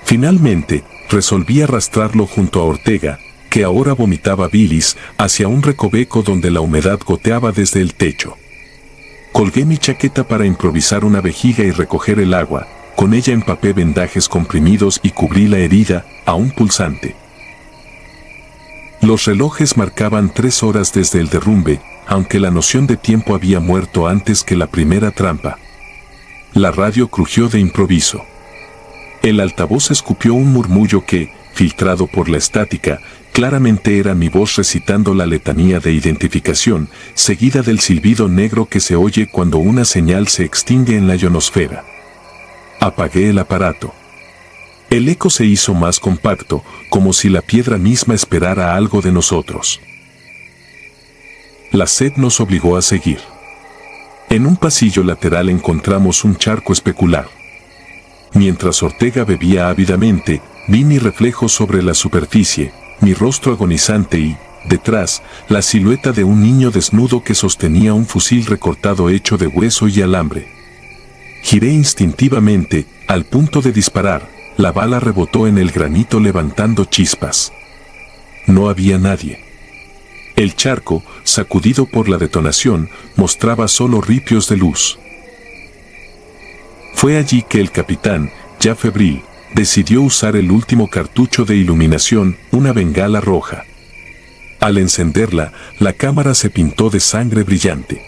Finalmente, resolví arrastrarlo junto a Ortega, que ahora vomitaba bilis, hacia un recoveco donde la humedad goteaba desde el techo. Colgué mi chaqueta para improvisar una vejiga y recoger el agua. Con ella empapé vendajes comprimidos y cubrí la herida, aún pulsante. Los relojes marcaban 3 horas desde el derrumbe, aunque la noción de tiempo había muerto antes que la primera trampa. La radio crujió de improviso. El altavoz escupió un murmullo que, filtrado por la estática, claramente era mi voz recitando la letanía de identificación, seguida del silbido negro que se oye cuando una señal se extingue en la ionosfera. Apagué el aparato. El eco se hizo más compacto, como si la piedra misma esperara algo de nosotros. La sed nos obligó a seguir. En un pasillo lateral encontramos un charco especular. Mientras Ortega bebía ávidamente, vi mi reflejo sobre la superficie, mi rostro agonizante y, detrás, la silueta de un niño desnudo que sostenía un fusil recortado hecho de hueso y alambre. Giré instintivamente, al punto de disparar, la bala rebotó en el granito levantando chispas. No había nadie. El charco, sacudido por la detonación, mostraba solo ripios de luz. Fue allí que el capitán, ya febril, decidió usar el último cartucho de iluminación, una bengala roja. Al encenderla, la cámara se pintó de sangre brillante.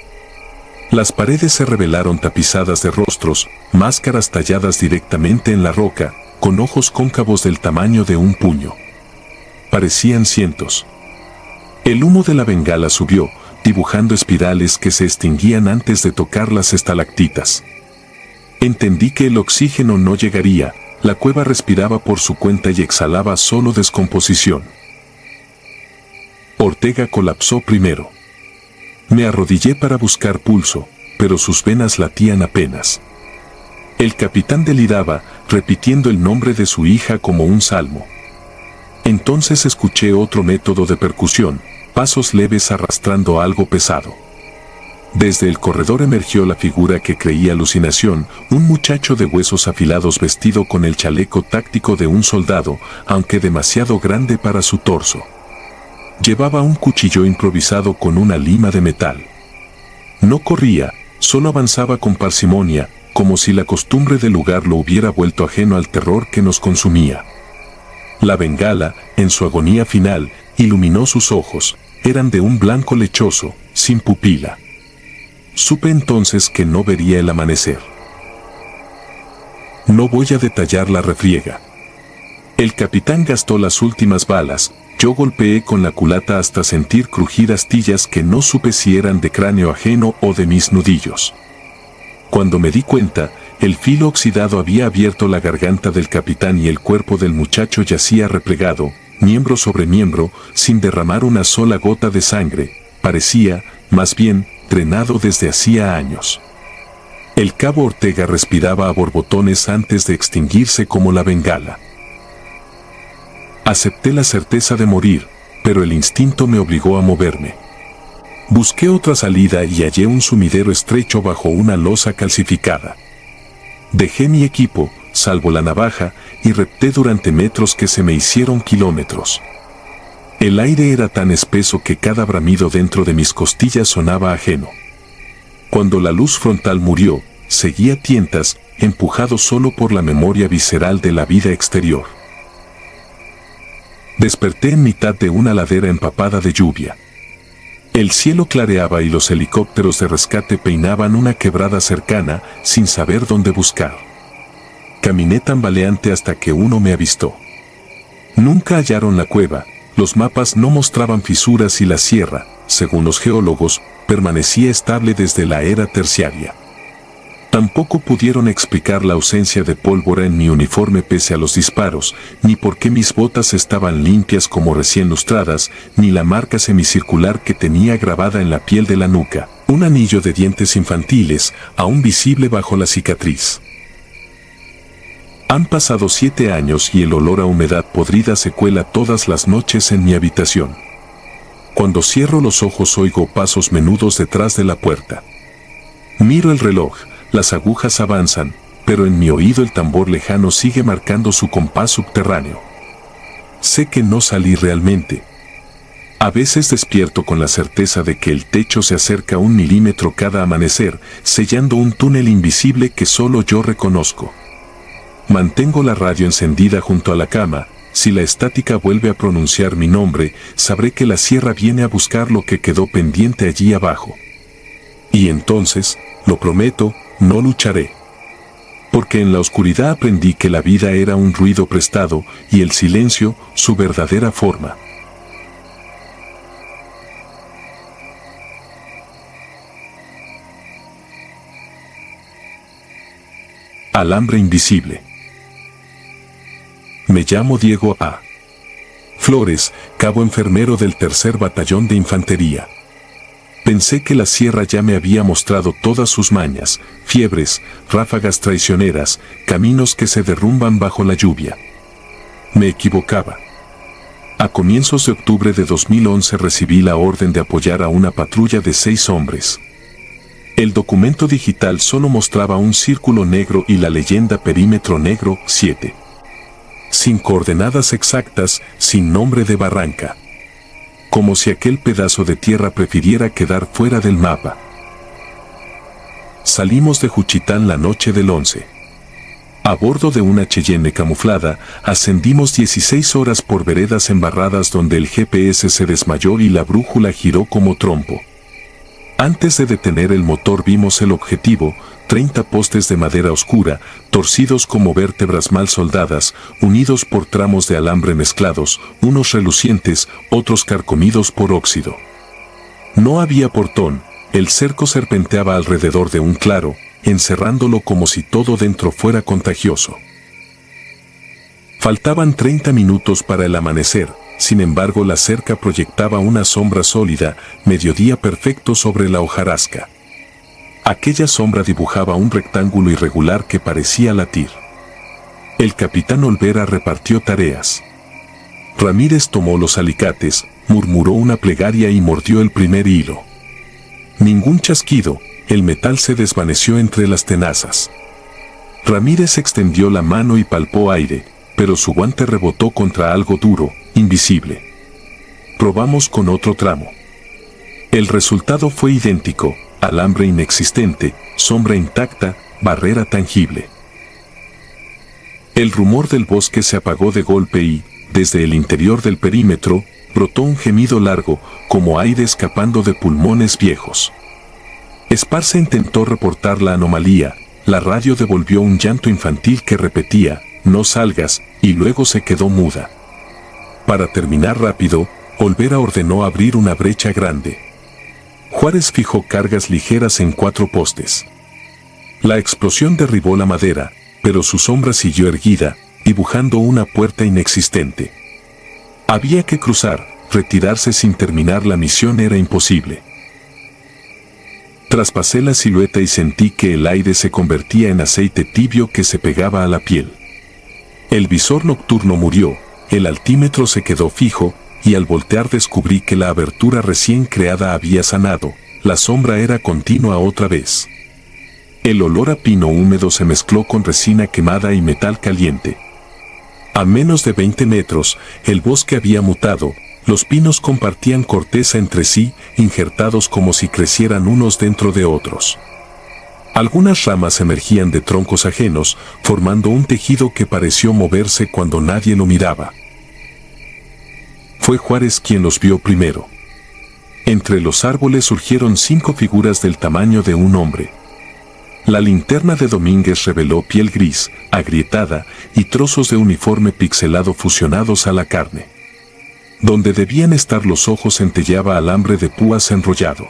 Las paredes se revelaron tapizadas de rostros, máscaras talladas directamente en la roca, con ojos cóncavos del tamaño de un puño. Parecían cientos. El humo de la bengala subió, dibujando espirales que se extinguían antes de tocar las estalactitas. Entendí que el oxígeno no llegaría, la cueva respiraba por su cuenta y exhalaba solo descomposición. Ortega colapsó primero. Me arrodillé para buscar pulso, pero sus venas latían apenas. El capitán deliraba, repitiendo el nombre de su hija como un salmo. Entonces escuché otro método de percusión, pasos leves arrastrando algo pesado. Desde el corredor emergió la figura que creí alucinación, un muchacho de huesos afilados vestido con el chaleco táctico de un soldado, aunque demasiado grande para su torso. Llevaba un cuchillo improvisado con una lima de metal. No corría, solo avanzaba con parsimonia, como si la costumbre del lugar lo hubiera vuelto ajeno al terror que nos consumía. La bengala, en su agonía final, iluminó sus ojos, eran de un blanco lechoso, sin pupila. Supe entonces que no vería el amanecer. No voy a detallar la refriega. El capitán gastó las últimas balas, yo golpeé con la culata hasta sentir crujir astillas que no supe si eran de cráneo ajeno o de mis nudillos. Cuando me di cuenta, el filo oxidado había abierto la garganta del capitán y el cuerpo del muchacho yacía replegado, miembro sobre miembro, sin derramar una sola gota de sangre, parecía, más bien, drenado desde hacía años. El cabo Ortega respiraba a borbotones antes de extinguirse como la bengala. Acepté la certeza de morir, pero el instinto me obligó a moverme. Busqué otra salida y hallé un sumidero estrecho bajo una losa calcificada. Dejé mi equipo, salvo la navaja, y repté durante metros que se me hicieron kilómetros. El aire era tan espeso que cada bramido dentro de mis costillas sonaba ajeno. Cuando la luz frontal murió, seguí a tientas, empujado solo por la memoria visceral de la vida exterior. Desperté en mitad de una ladera empapada de lluvia. El cielo clareaba y los helicópteros de rescate peinaban una quebrada cercana, sin saber dónde buscar. Caminé tambaleante hasta que uno me avistó. Nunca hallaron la cueva, los mapas no mostraban fisuras y la sierra, según los geólogos, permanecía estable desde la era terciaria. Tampoco pudieron explicar la ausencia de pólvora en mi uniforme pese a los disparos, ni por qué mis botas estaban limpias como recién lustradas, ni la marca semicircular que tenía grabada en la piel de la nuca, un anillo de dientes infantiles, aún visible bajo la cicatriz. Han pasado 7 años y el olor a humedad podrida se cuela todas las noches en mi habitación. Cuando cierro los ojos oigo pasos menudos detrás de la puerta. Miro el reloj. Las agujas avanzan, pero en mi oído el tambor lejano sigue marcando su compás subterráneo. Sé que no salí realmente. A veces despierto con la certeza de que el techo se acerca 1 milímetro cada amanecer, sellando un túnel invisible que solo yo reconozco. Mantengo la radio encendida junto a la cama. Si la estática vuelve a pronunciar mi nombre, sabré que la sierra viene a buscar lo que quedó pendiente allí abajo. Y entonces, lo prometo, no lucharé. Porque en la oscuridad aprendí que la vida era un ruido prestado y el silencio su verdadera forma. Alambre invisible. Me llamo Diego A. Flores, cabo enfermero del 3er Batallón de Infantería. Pensé que la sierra ya me había mostrado todas sus mañas, fiebres, ráfagas traicioneras, caminos que se derrumban bajo la lluvia. Me equivocaba. A comienzos de octubre de 2011 recibí la orden de apoyar a una patrulla de 6 hombres. El documento digital solo mostraba un círculo negro y la leyenda perímetro negro 7. Sin coordenadas exactas, sin nombre de barranca. Como si aquel pedazo de tierra prefiriera quedar fuera del mapa. Salimos de Juchitán la noche del 11. A bordo de una Cheyenne camuflada, ascendimos 16 horas por veredas embarradas donde el GPS se desmayó y la brújula giró como trompo. Antes de detener el motor vimos el objetivo, 30 postes de madera oscura, torcidos como vértebras mal soldadas, unidos por tramos de alambre mezclados, unos relucientes, otros carcomidos por óxido. No había portón, el cerco serpenteaba alrededor de un claro, encerrándolo como si todo dentro fuera contagioso. Faltaban 30 minutos para el amanecer, sin embargo la cerca proyectaba una sombra sólida, mediodía perfecto sobre la hojarasca. Aquella sombra dibujaba un rectángulo irregular que parecía latir. El capitán Olvera repartió tareas. Ramírez tomó los alicates, murmuró una plegaria y mordió el primer hilo. Ningún chasquido, el metal se desvaneció entre las tenazas. Ramírez extendió la mano y palpó aire, pero su guante rebotó contra algo duro, invisible. Probamos con otro tramo. El resultado fue idéntico: alambre inexistente, sombra intacta, barrera tangible. El rumor del bosque se apagó de golpe y, desde el interior del perímetro, brotó un gemido largo, como aire escapando de pulmones viejos. Esparza intentó reportar la anomalía, la radio devolvió un llanto infantil que repetía: no salgas, y luego se quedó muda. Para terminar rápido, Olvera ordenó abrir una brecha grande. Juárez fijó cargas ligeras en 4 postes. La explosión derribó la madera, pero su sombra siguió erguida, dibujando una puerta inexistente. Había que cruzar, retirarse sin terminar la misión era imposible. Traspasé la silueta y sentí que el aire se convertía en aceite tibio que se pegaba a la piel. El visor nocturno murió, el altímetro se quedó fijo, y al voltear descubrí que la abertura recién creada había sanado, la sombra era continua otra vez. El olor a pino húmedo se mezcló con resina quemada y metal caliente. A menos de 20 metros, el bosque había mutado, los pinos compartían corteza entre sí, injertados como si crecieran unos dentro de otros. Algunas ramas emergían de troncos ajenos, formando un tejido que pareció moverse cuando nadie lo miraba. Fue Juárez quien los vio primero. Entre los árboles surgieron 5 figuras del tamaño de un hombre. La linterna de Domínguez reveló piel gris, agrietada, y trozos de uniforme pixelado fusionados a la carne. Donde debían estar los ojos centelleaba alambre de púas enrollado.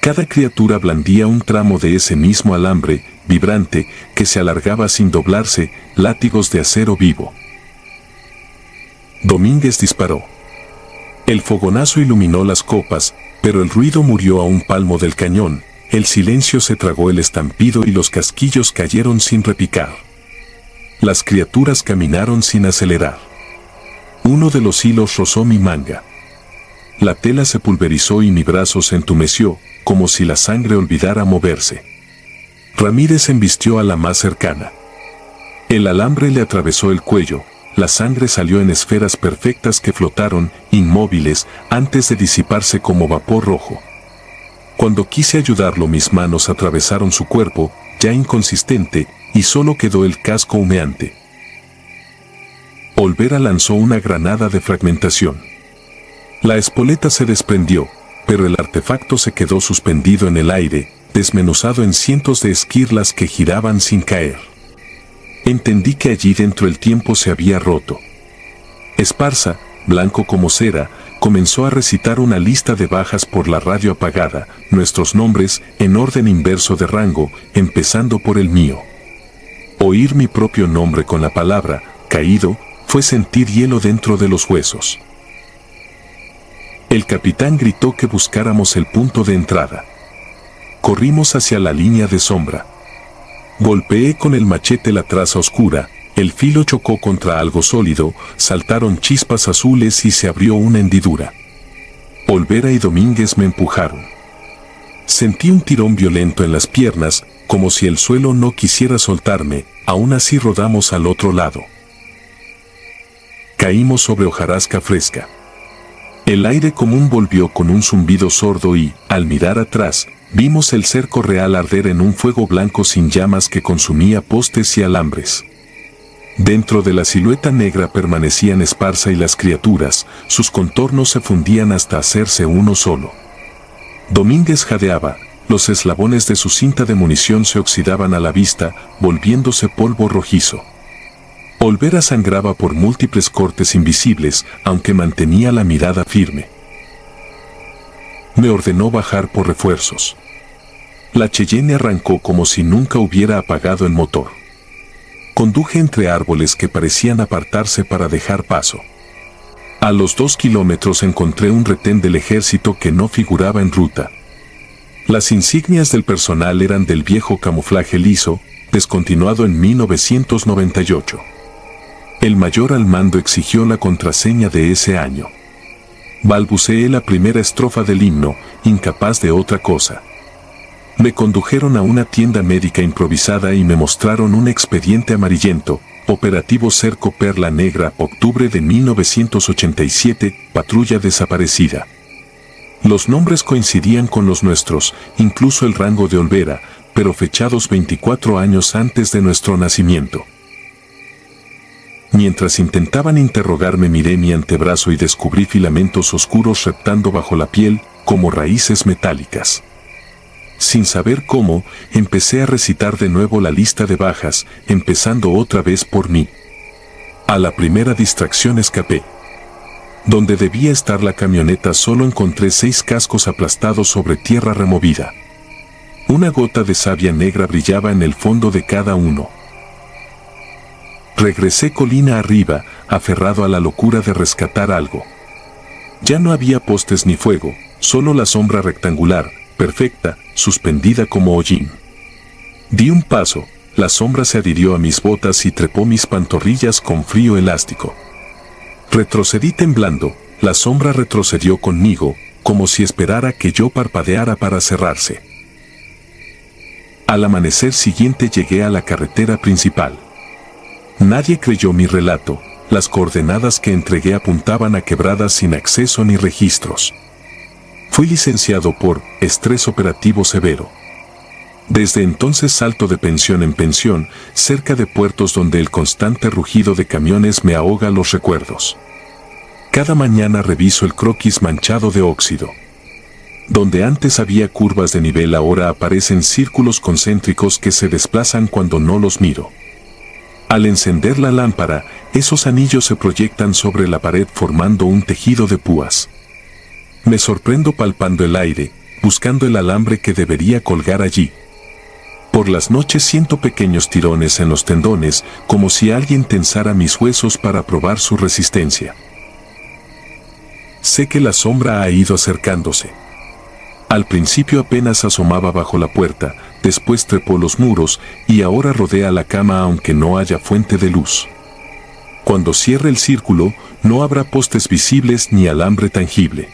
Cada criatura blandía un tramo de ese mismo alambre, vibrante, que se alargaba sin doblarse, látigos de acero vivo. Domínguez disparó. El fogonazo iluminó las copas, pero el ruido murió a un palmo del cañón, el silencio se tragó el estampido y los casquillos cayeron sin repicar. Las criaturas caminaron sin acelerar. Uno de los hilos rozó mi manga. La tela se pulverizó y mi brazo se entumeció, como si la sangre olvidara moverse. Ramírez embistió a la más cercana. El alambre le atravesó el cuello, la sangre salió en esferas perfectas que flotaron, inmóviles, antes de disiparse como vapor rojo. Cuando quise ayudarlo, mis manos atravesaron su cuerpo, ya inconsistente, y solo quedó el casco humeante. Olvera lanzó una granada de fragmentación. La espoleta se desprendió, pero el artefacto se quedó suspendido en el aire, desmenuzado en cientos de esquirlas que giraban sin caer. Entendí que allí dentro el tiempo se había roto. Esparza, blanco como cera, comenzó a recitar una lista de bajas por la radio apagada, nuestros nombres en orden inverso de rango, empezando por el mío. Oír mi propio nombre con la palabra caído fue sentir hielo dentro de los huesos. El capitán gritó que buscáramos el punto de entrada. Corrimos hacia la línea de sombra. Golpeé con el machete la traza oscura, el filo chocó contra algo sólido, saltaron chispas azules y se abrió una hendidura. Olvera y Domínguez me empujaron. Sentí un tirón violento en las piernas, como si el suelo no quisiera soltarme, aún así rodamos al otro lado. Caímos sobre hojarasca fresca. El aire común volvió con un zumbido sordo y, al mirar atrás, vimos el cerco real arder en un fuego blanco sin llamas que consumía postes y alambres. Dentro de la silueta negra permanecían Esparza y las criaturas, sus contornos se fundían hasta hacerse uno solo. Domínguez jadeaba, los eslabones de su cinta de munición se oxidaban a la vista, volviéndose polvo rojizo. Olvera sangraba por múltiples cortes invisibles, aunque mantenía la mirada firme. Me ordenó bajar por refuerzos. La Cheyenne arrancó como si nunca hubiera apagado el motor. Conduje entre árboles que parecían apartarse para dejar paso. A los 2 kilómetros encontré un retén del ejército que no figuraba en ruta. Las insignias del personal eran del viejo camuflaje liso, descontinuado en 1998. El mayor al mando exigió la contraseña de ese año. Balbuceé la primera estrofa del himno, incapaz de otra cosa. Me condujeron a una tienda médica improvisada y me mostraron un expediente amarillento, Operativo Cerco Perla Negra, octubre de 1987, patrulla desaparecida. Los nombres coincidían con los nuestros, incluso el rango de Olvera, pero fechados 24 años antes de nuestro nacimiento. Mientras intentaban interrogarme miré mi antebrazo y descubrí filamentos oscuros reptando bajo la piel, como raíces metálicas. Sin saber cómo, empecé a recitar de nuevo la lista de bajas, empezando otra vez por mí. A la primera distracción escapé. Donde debía estar la camioneta solo encontré 6 cascos aplastados sobre tierra removida. Una gota de savia negra brillaba en el fondo de cada uno. Regresé colina arriba, aferrado a la locura de rescatar algo. Ya no había postes ni fuego, solo la sombra rectangular, perfecta, suspendida como hollín. Di un paso, la sombra se adhirió a mis botas y trepó mis pantorrillas con frío elástico. Retrocedí temblando, la sombra retrocedió conmigo, como si esperara que yo parpadeara para cerrarse. Al amanecer siguiente llegué a la carretera principal. Nadie creyó mi relato, las coordenadas que entregué apuntaban a quebradas sin acceso ni registros. Fui licenciado por estrés operativo severo. Desde entonces salto de pensión en pensión, cerca de puertos donde el constante rugido de camiones me ahoga los recuerdos. Cada mañana reviso el croquis manchado de óxido. Donde antes había curvas de nivel ahora aparecen círculos concéntricos que se desplazan cuando no los miro. Al encender la lámpara, esos anillos se proyectan sobre la pared formando un tejido de púas. Me sorprendo palpando el aire, buscando el alambre que debería colgar allí. Por las noches siento pequeños tirones en los tendones, como si alguien tensara mis huesos para probar su resistencia. Sé que la sombra ha ido acercándose. Al principio apenas asomaba bajo la puerta, después trepó los muros y ahora rodea la cama aunque no haya fuente de luz. Cuando cierre el círculo, no habrá postes visibles ni alambre tangible.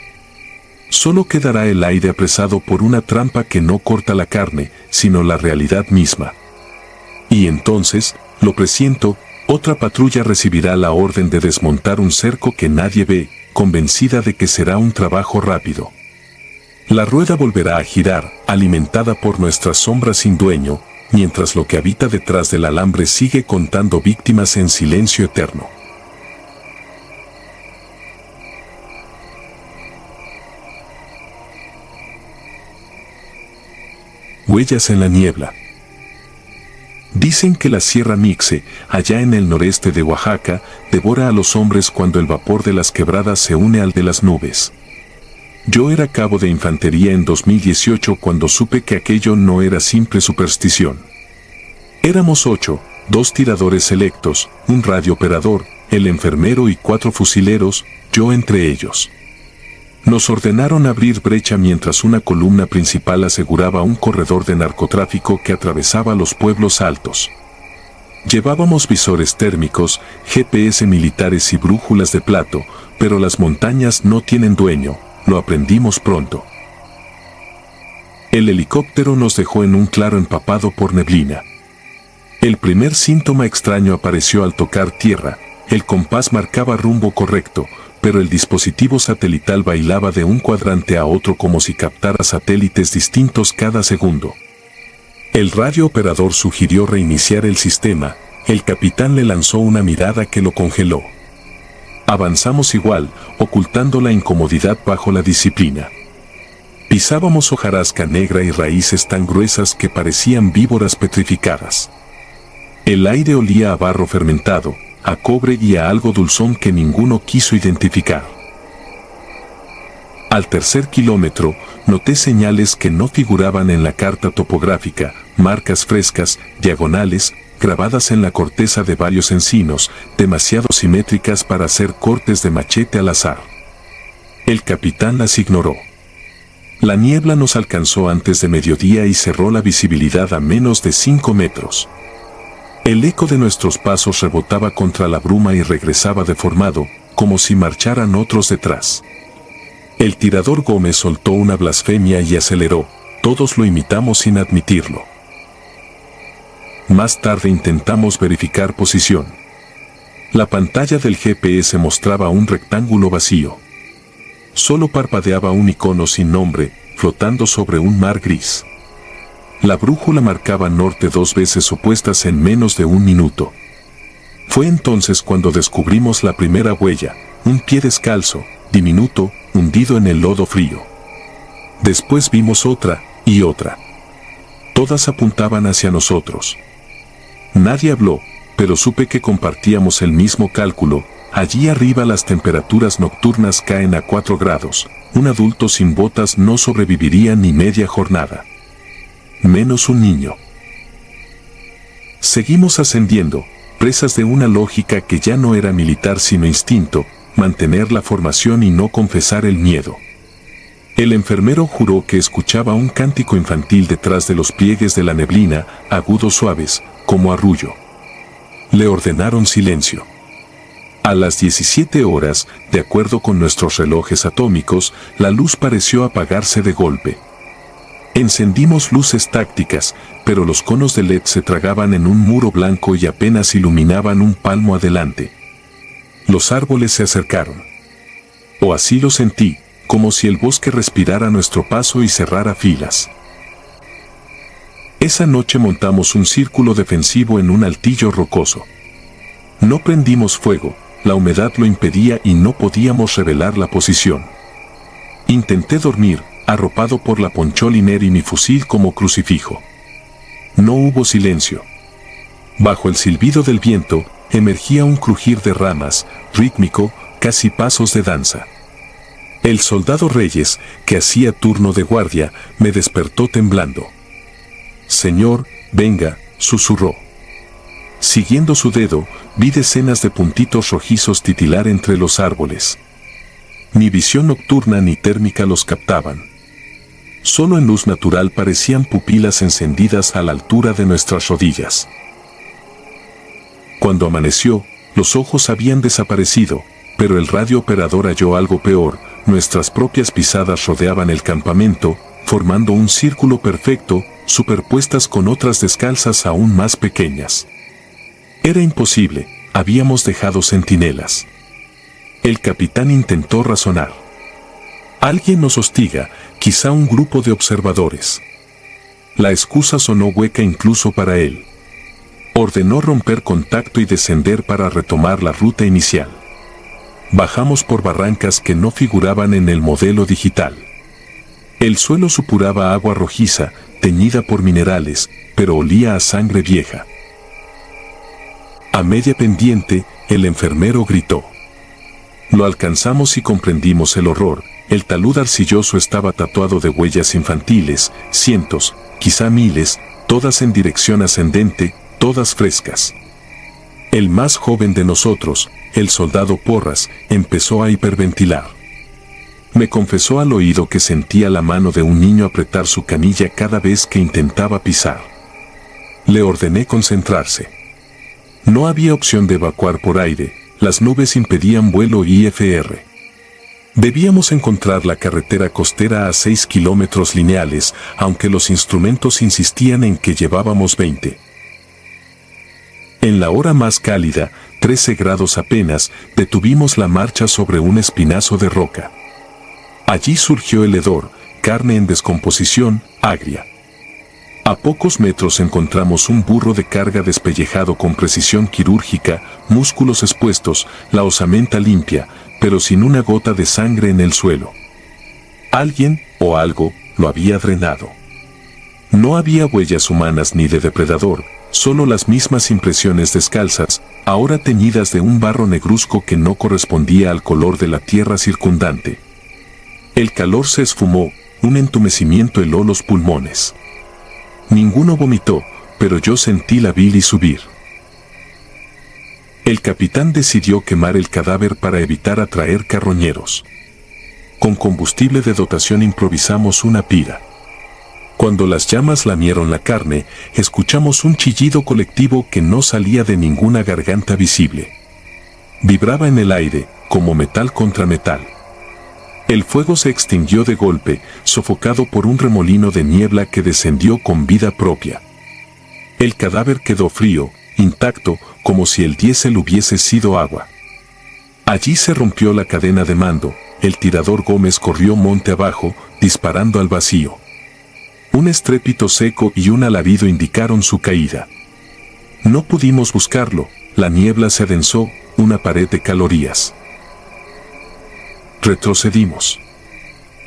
Solo quedará el aire apresado por una trampa que no corta la carne, sino la realidad misma. Y entonces, lo presiento, otra patrulla recibirá la orden de desmontar un cerco que nadie ve, convencida de que será un trabajo rápido. La rueda volverá a girar, alimentada por nuestras sombras sin dueño, mientras lo que habita detrás del alambre sigue contando víctimas en silencio eterno. Huellas en la niebla. Dicen que la Sierra Mixe, allá en el noreste de Oaxaca, devora a los hombres cuando el vapor de las quebradas se une al de las nubes. Yo era cabo de infantería en 2018 cuando supe que aquello no era simple superstición. Éramos 8, 2 tiradores selectos, un radiooperador, el enfermero y 4 fusileros, yo entre ellos. Nos ordenaron abrir brecha mientras una columna principal aseguraba un corredor de narcotráfico que atravesaba los pueblos altos. Llevábamos visores térmicos, GPS militares y brújulas de plato, pero las montañas no tienen dueño, lo aprendimos pronto. El helicóptero nos dejó en un claro empapado por neblina. El primer síntoma extraño apareció al tocar tierra, el compás marcaba rumbo correcto, pero el dispositivo satelital bailaba de un cuadrante a otro como si captara satélites distintos cada segundo. El radiooperador sugirió reiniciar el sistema, el capitán le lanzó una mirada que lo congeló. Avanzamos igual, ocultando la incomodidad bajo la disciplina. Pisábamos hojarasca negra y raíces tan gruesas que parecían víboras petrificadas. El aire olía a barro fermentado, a cobre y a algo dulzón que ninguno quiso identificar. Al tercer kilómetro, noté señales que no figuraban en la carta topográfica, marcas frescas, diagonales, grabadas en la corteza de varios encinos, demasiado simétricas para hacer cortes de machete al azar. El capitán las ignoró. La niebla nos alcanzó antes de mediodía y cerró la visibilidad a menos de 5 metros. El eco de nuestros pasos rebotaba contra la bruma y regresaba deformado, como si marcharan otros detrás. El tirador Gómez soltó una blasfemia y aceleró. Todos lo imitamos sin admitirlo. Más tarde intentamos verificar posición. La pantalla del GPS mostraba un rectángulo vacío. Solo parpadeaba un icono sin nombre, flotando sobre un mar gris. La brújula marcaba norte 2 veces opuestas en menos de 1 minuto. Fue entonces cuando descubrimos la primera huella, un pie descalzo, diminuto, hundido en el lodo frío. Después vimos otra, y otra. Todas apuntaban hacia nosotros. Nadie habló, pero supe que compartíamos el mismo cálculo. Allí arriba las temperaturas nocturnas caen a 4 grados. Un adulto sin botas no sobreviviría ni media jornada. Menos un niño. Seguimos ascendiendo, presas de una lógica que ya no era militar sino instinto, mantener la formación y no confesar el miedo. El enfermero juró que escuchaba un cántico infantil detrás de los pliegues de la neblina, agudos suaves, como arrullo. Le ordenaron silencio. A las 17 horas, de acuerdo con nuestros relojes atómicos, la luz pareció apagarse de golpe. Encendimos luces tácticas, pero los conos de LED se tragaban en un muro blanco y apenas iluminaban un palmo adelante. Los árboles se acercaron. O así lo sentí, como si el bosque respirara nuestro paso y cerrara filas. Esa noche montamos un círculo defensivo en un altillo rocoso. No prendimos fuego, la humedad lo impedía y no podíamos revelar la posición. Intenté dormir, arropado por la poncholiner y mi fusil como crucifijo. No hubo silencio. Bajo el silbido del viento, emergía un crujir de ramas, rítmico, casi pasos de danza. El soldado Reyes, que hacía turno de guardia, me despertó temblando. «Señor, venga», susurró. Siguiendo su dedo, vi decenas de puntitos rojizos titilar entre los árboles. Ni visión nocturna ni térmica los captaban. Solo en luz natural parecían pupilas encendidas a la altura de nuestras rodillas. Cuando amaneció, los ojos habían desaparecido, pero el radiooperador halló algo peor. Nuestras propias pisadas rodeaban el campamento, formando un círculo perfecto, superpuestas con otras descalzas aún más pequeñas. Era imposible, habíamos dejado centinelas. El capitán intentó razonar. Alguien nos hostiga, quizá un grupo de observadores. La excusa sonó hueca incluso para él. Ordenó romper contacto y descender para retomar la ruta inicial. Bajamos por barrancas que no figuraban en el modelo digital. El suelo supuraba agua rojiza, teñida por minerales, pero olía a sangre vieja. A media pendiente, el enfermero gritó. Lo alcanzamos y comprendimos el horror. El talud arcilloso estaba tatuado de huellas infantiles, cientos, quizá miles, todas en dirección ascendente, todas frescas. El más joven de nosotros, el soldado Porras, empezó a hiperventilar. Me confesó al oído que sentía la mano de un niño apretar su canilla cada vez que intentaba pisar. Le ordené concentrarse. No había opción de evacuar por aire, las nubes impedían vuelo IFR. Debíamos encontrar la carretera costera a 6 kilómetros lineales, aunque los instrumentos insistían en que llevábamos 20. En la hora más cálida, 13 grados apenas, detuvimos la marcha sobre un espinazo de roca. Allí surgió el hedor, carne en descomposición, agria. A pocos metros encontramos un burro de carga despellejado con precisión quirúrgica, músculos expuestos, la osamenta limpia, pero sin una gota de sangre en el suelo. Alguien, o algo, lo había drenado. No había huellas humanas ni de depredador, solo las mismas impresiones descalzas, ahora teñidas de un barro negruzco que no correspondía al color de la tierra circundante. El calor se esfumó, un entumecimiento heló los pulmones. Ninguno vomitó, pero yo sentí la bilis subir. El capitán decidió quemar el cadáver para evitar atraer carroñeros. Con combustible de dotación improvisamos una pira. Cuando las llamas lamieron la carne, escuchamos un chillido colectivo que no salía de ninguna garganta visible. Vibraba en el aire, como metal contra metal. El fuego se extinguió de golpe, sofocado por un remolino de niebla que descendió con vida propia. El cadáver quedó frío, intacto, como si el diésel hubiese sido agua. Allí se rompió la cadena de mando, el tirador Gómez corrió monte abajo, disparando al vacío. Un estrépito seco y un alarido indicaron su caída. No pudimos buscarlo, la niebla se adensó, una pared de calorías. Retrocedimos.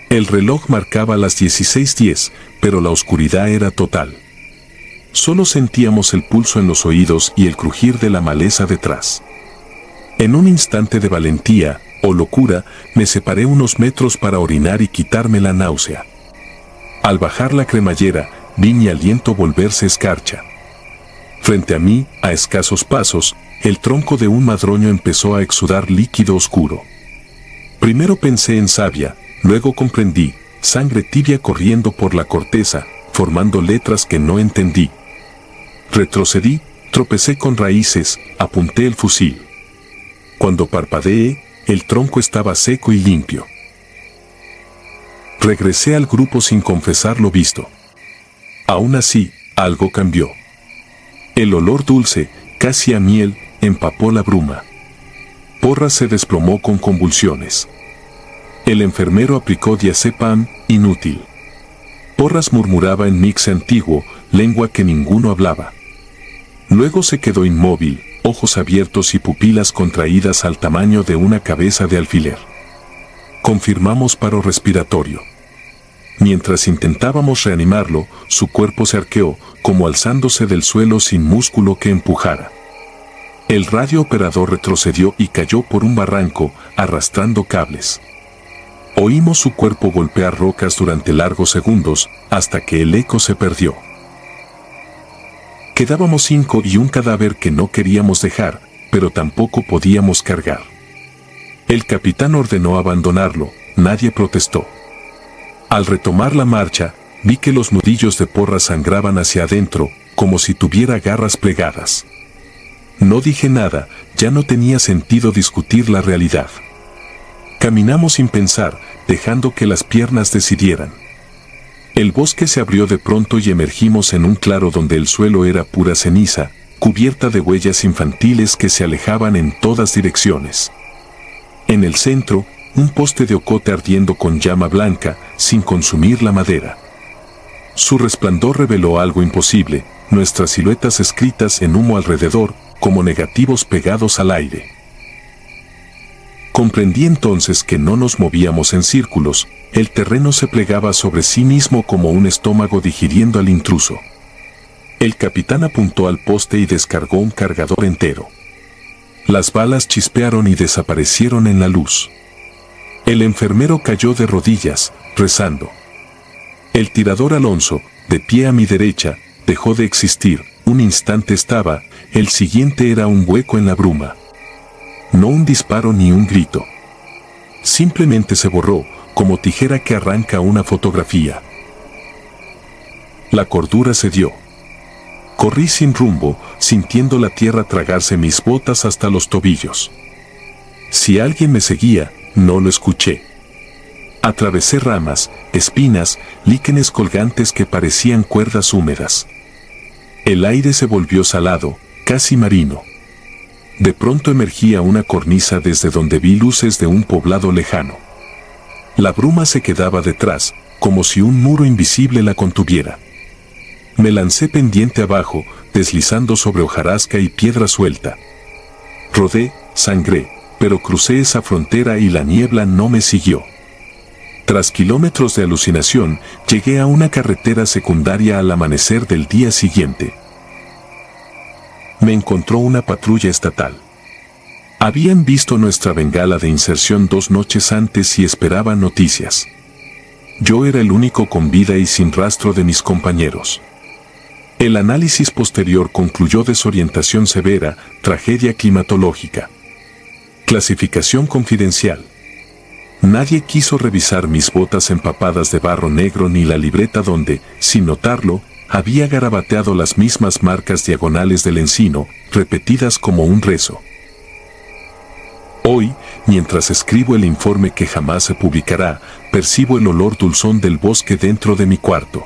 El reloj marcaba las 16:10, pero la oscuridad era total. Solo sentíamos el pulso en los oídos y el crujir de la maleza detrás. En un instante de valentía, o locura, me separé unos metros para orinar y quitarme la náusea. Al bajar la cremallera, vi mi aliento volverse escarcha. Frente a mí, a escasos pasos, el tronco de un madroño empezó a exudar líquido oscuro. Primero pensé en savia, luego comprendí, sangre tibia corriendo por la corteza, formando letras que no entendí. Retrocedí, tropecé con raíces, apunté el fusil. Cuando parpadeé, el tronco estaba seco y limpio. Regresé al grupo sin confesar lo visto. Aún así, algo cambió. El olor dulce, casi a miel, empapó la bruma. Porras se desplomó con convulsiones. El enfermero aplicó diazepam, inútil. Porras murmuraba en mix antiguo, lengua que ninguno hablaba. Luego se quedó inmóvil, ojos abiertos y pupilas contraídas al tamaño de una cabeza de alfiler. Confirmamos paro respiratorio. Mientras intentábamos reanimarlo, su cuerpo se arqueó, como alzándose del suelo sin músculo que empujara. El radiooperador retrocedió y cayó por un barranco, arrastrando cables. Oímos su cuerpo golpear rocas durante largos segundos, hasta que el eco se perdió. Quedábamos 5 y un cadáver que no queríamos dejar, pero tampoco podíamos cargar. El capitán ordenó abandonarlo, nadie protestó. Al retomar la marcha, vi que los nudillos de Porras sangraban hacia adentro, como si tuviera garras plegadas. No dije nada, ya no tenía sentido discutir la realidad. Caminamos sin pensar, dejando que las piernas decidieran. El bosque se abrió de pronto y emergimos en un claro donde el suelo era pura ceniza, cubierta de huellas infantiles que se alejaban en todas direcciones. En el centro, un poste de ocote ardiendo con llama blanca, sin consumir la madera. Su resplandor reveló algo imposible, nuestras siluetas escritas en humo alrededor, como negativos pegados al aire. Comprendí entonces que no nos movíamos en círculos, el terreno se plegaba sobre sí mismo como un estómago digiriendo al intruso. El capitán apuntó al poste y descargó un cargador entero. Las balas chispearon y desaparecieron en la luz. El enfermero cayó de rodillas, rezando. El tirador Alonso, de pie a mi derecha, dejó de existir, un instante estaba, el siguiente era un hueco en la bruma. No un disparo ni un grito. Simplemente se borró, como tijera que arranca una fotografía. La cordura se dio. Corrí sin rumbo, sintiendo la tierra tragarse mis botas hasta los tobillos. Si alguien me seguía, no lo escuché. Atravesé ramas, espinas, líquenes colgantes que parecían cuerdas húmedas. El aire se volvió salado, casi marino. De pronto emergía una cornisa desde donde vi luces de un poblado lejano. La bruma se quedaba detrás, como si un muro invisible la contuviera. Me lancé pendiente abajo, deslizando sobre hojarasca y piedra suelta. Rodé, sangré, pero crucé esa frontera y la niebla no me siguió. Tras kilómetros de alucinación, llegué a una carretera secundaria al amanecer del día siguiente. Me encontró una patrulla estatal. Habían visto nuestra bengala de inserción 2 noches antes y esperaban noticias. Yo era el único con vida y sin rastro de mis compañeros. El análisis posterior concluyó desorientación severa, tragedia climatológica. Clasificación confidencial. Nadie quiso revisar mis botas empapadas de barro negro ni la libreta donde, sin notarlo, había garabateado las mismas marcas diagonales del encino, repetidas como un rezo. Hoy, mientras escribo el informe que jamás se publicará, percibo el olor dulzón del bosque dentro de mi cuarto.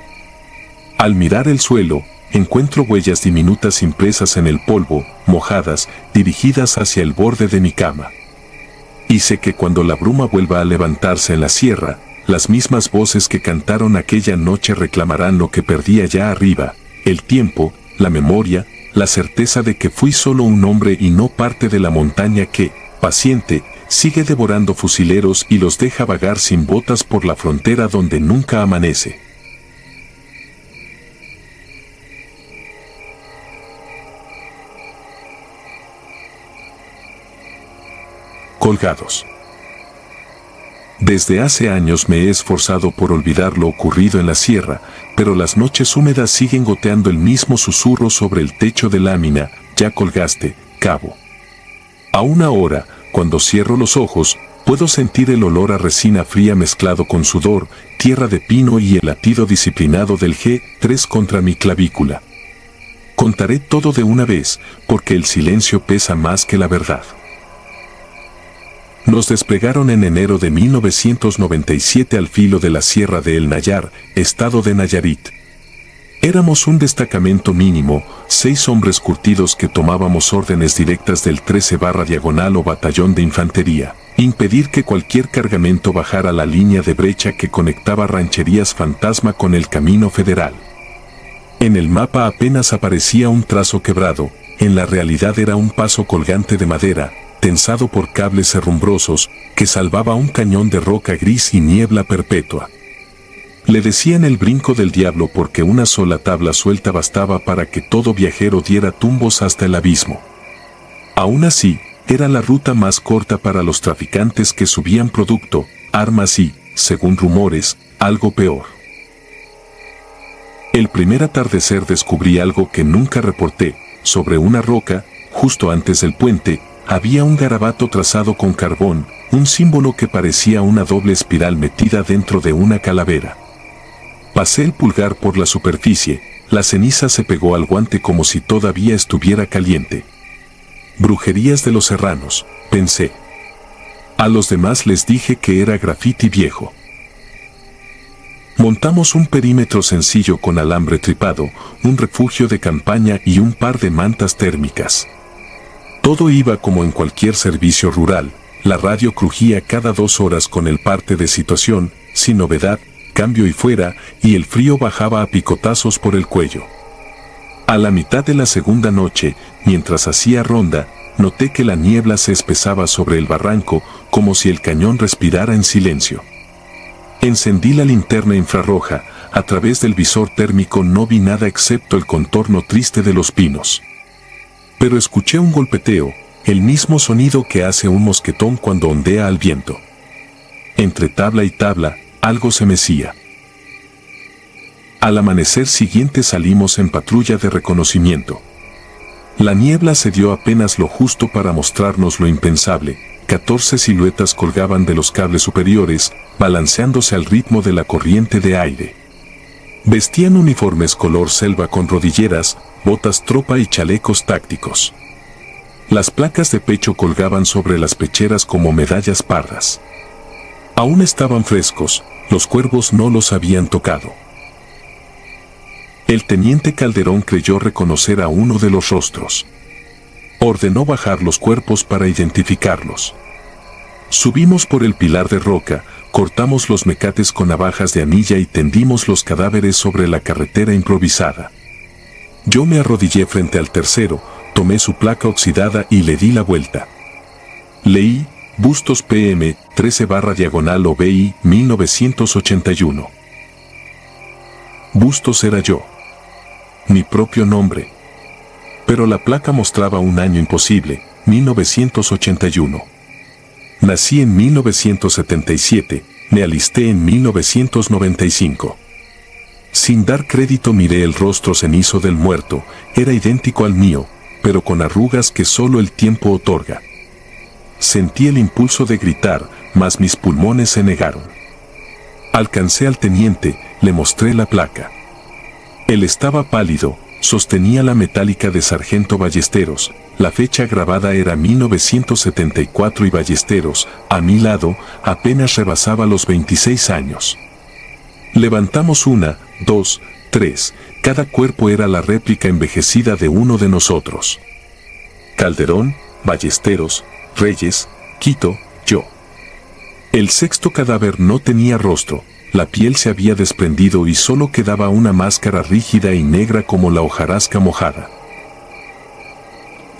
Al mirar el suelo, encuentro huellas diminutas impresas en el polvo, mojadas, dirigidas hacia el borde de mi cama. Y sé que cuando la bruma vuelva a levantarse en la sierra, las mismas voces que cantaron aquella noche reclamarán lo que perdí allá arriba, el tiempo, la memoria, la certeza de que fui solo un hombre y no parte de la montaña que, paciente, sigue devorando fusileros y los deja vagar sin botas por la frontera donde nunca amanece. Colgados. Desde hace años me he esforzado por olvidar lo ocurrido en la sierra, pero las noches húmedas siguen goteando el mismo susurro sobre el techo de lámina. Ya colgaste, cabo. Aún ahora, cuando cierro los ojos, puedo sentir el olor a resina fría mezclado con sudor, tierra de pino y el latido disciplinado del G3 contra mi clavícula. Contaré todo de una vez, porque el silencio pesa más que la verdad. Nos desplegaron en enero de 1997 al filo de la Sierra de El Nayar, estado de Nayarit. Éramos un destacamento mínimo, 6 hombres curtidos que tomábamos órdenes directas del 13/diagonal o batallón de infantería, impedir que cualquier cargamento bajara la línea de brecha que conectaba Rancherías Fantasma con el Camino Federal. En el mapa apenas aparecía un trazo quebrado, en la realidad era un paso colgante de madera, tensado por cables herrumbrosos, que salvaba un cañón de roca gris y niebla perpetua. Le decían el brinco del diablo porque una sola tabla suelta bastaba para que todo viajero diera tumbos hasta el abismo. Aún así, era la ruta más corta para los traficantes que subían producto, armas y, según rumores, algo peor. El primer atardecer descubrí algo que nunca reporté. Sobre una roca, justo antes del puente, había un garabato trazado con carbón, un símbolo que parecía una doble espiral metida dentro de una calavera. Pasé el pulgar por la superficie, la ceniza se pegó al guante como si todavía estuviera caliente. Brujerías de los serranos, pensé. A los demás les dije que era grafiti viejo. Montamos un perímetro sencillo con alambre tripado, un refugio de campaña y un par de mantas térmicas. Todo iba como en cualquier servicio rural, la radio crujía cada 2 horas con el parte de situación, sin novedad, cambio y fuera, y el frío bajaba a picotazos por el cuello. A la mitad de la segunda noche, mientras hacía ronda, noté que la niebla se espesaba sobre el barranco, como si el cañón respirara en silencio. Encendí la linterna infrarroja, a través del visor térmico no vi nada excepto el contorno triste de los pinos. Pero escuché un golpeteo, el mismo sonido que hace un mosquetón cuando ondea al viento. Entre tabla y tabla, algo se mecía. Al amanecer siguiente salimos en patrulla de reconocimiento. La niebla se dio apenas lo justo para mostrarnos lo impensable. 14 siluetas colgaban de los cables superiores, balanceándose al ritmo de la corriente de aire. Vestían uniformes color selva con rodilleras, botas tropa y chalecos tácticos. Las placas de pecho colgaban sobre las pecheras como medallas pardas. Aún estaban frescos, los cuervos no los habían tocado. El teniente Calderón creyó reconocer a uno de los rostros. Ordenó bajar los cuerpos para identificarlos. Subimos por el pilar de roca, cortamos los mecates con navajas de anilla y tendimos los cadáveres sobre la carretera improvisada. Yo me arrodillé frente al tercero, tomé su placa oxidada y le di la vuelta. Leí, Bustos PM, 13/diagonal OBI, 1981. Bustos era yo. Mi propio nombre. Pero la placa mostraba un año imposible, 1981. Nací en 1977, me alisté en 1995. Sin dar crédito miré el rostro cenizo del muerto, era idéntico al mío, pero con arrugas que solo el tiempo otorga. Sentí el impulso de gritar, mas mis pulmones se negaron. Alcancé al teniente, le mostré la placa. Él estaba pálido, sostenía la metálica de Sargento Ballesteros, la fecha grabada era 1974 y Ballesteros, a mi lado, apenas rebasaba los 26 años. Levantamos 1, 2, 3, cada cuerpo era la réplica envejecida de uno de nosotros. Calderón, Ballesteros, Reyes, Quito, yo. El sexto cadáver no tenía rostro, la piel se había desprendido y solo quedaba una máscara rígida y negra como la hojarasca mojada.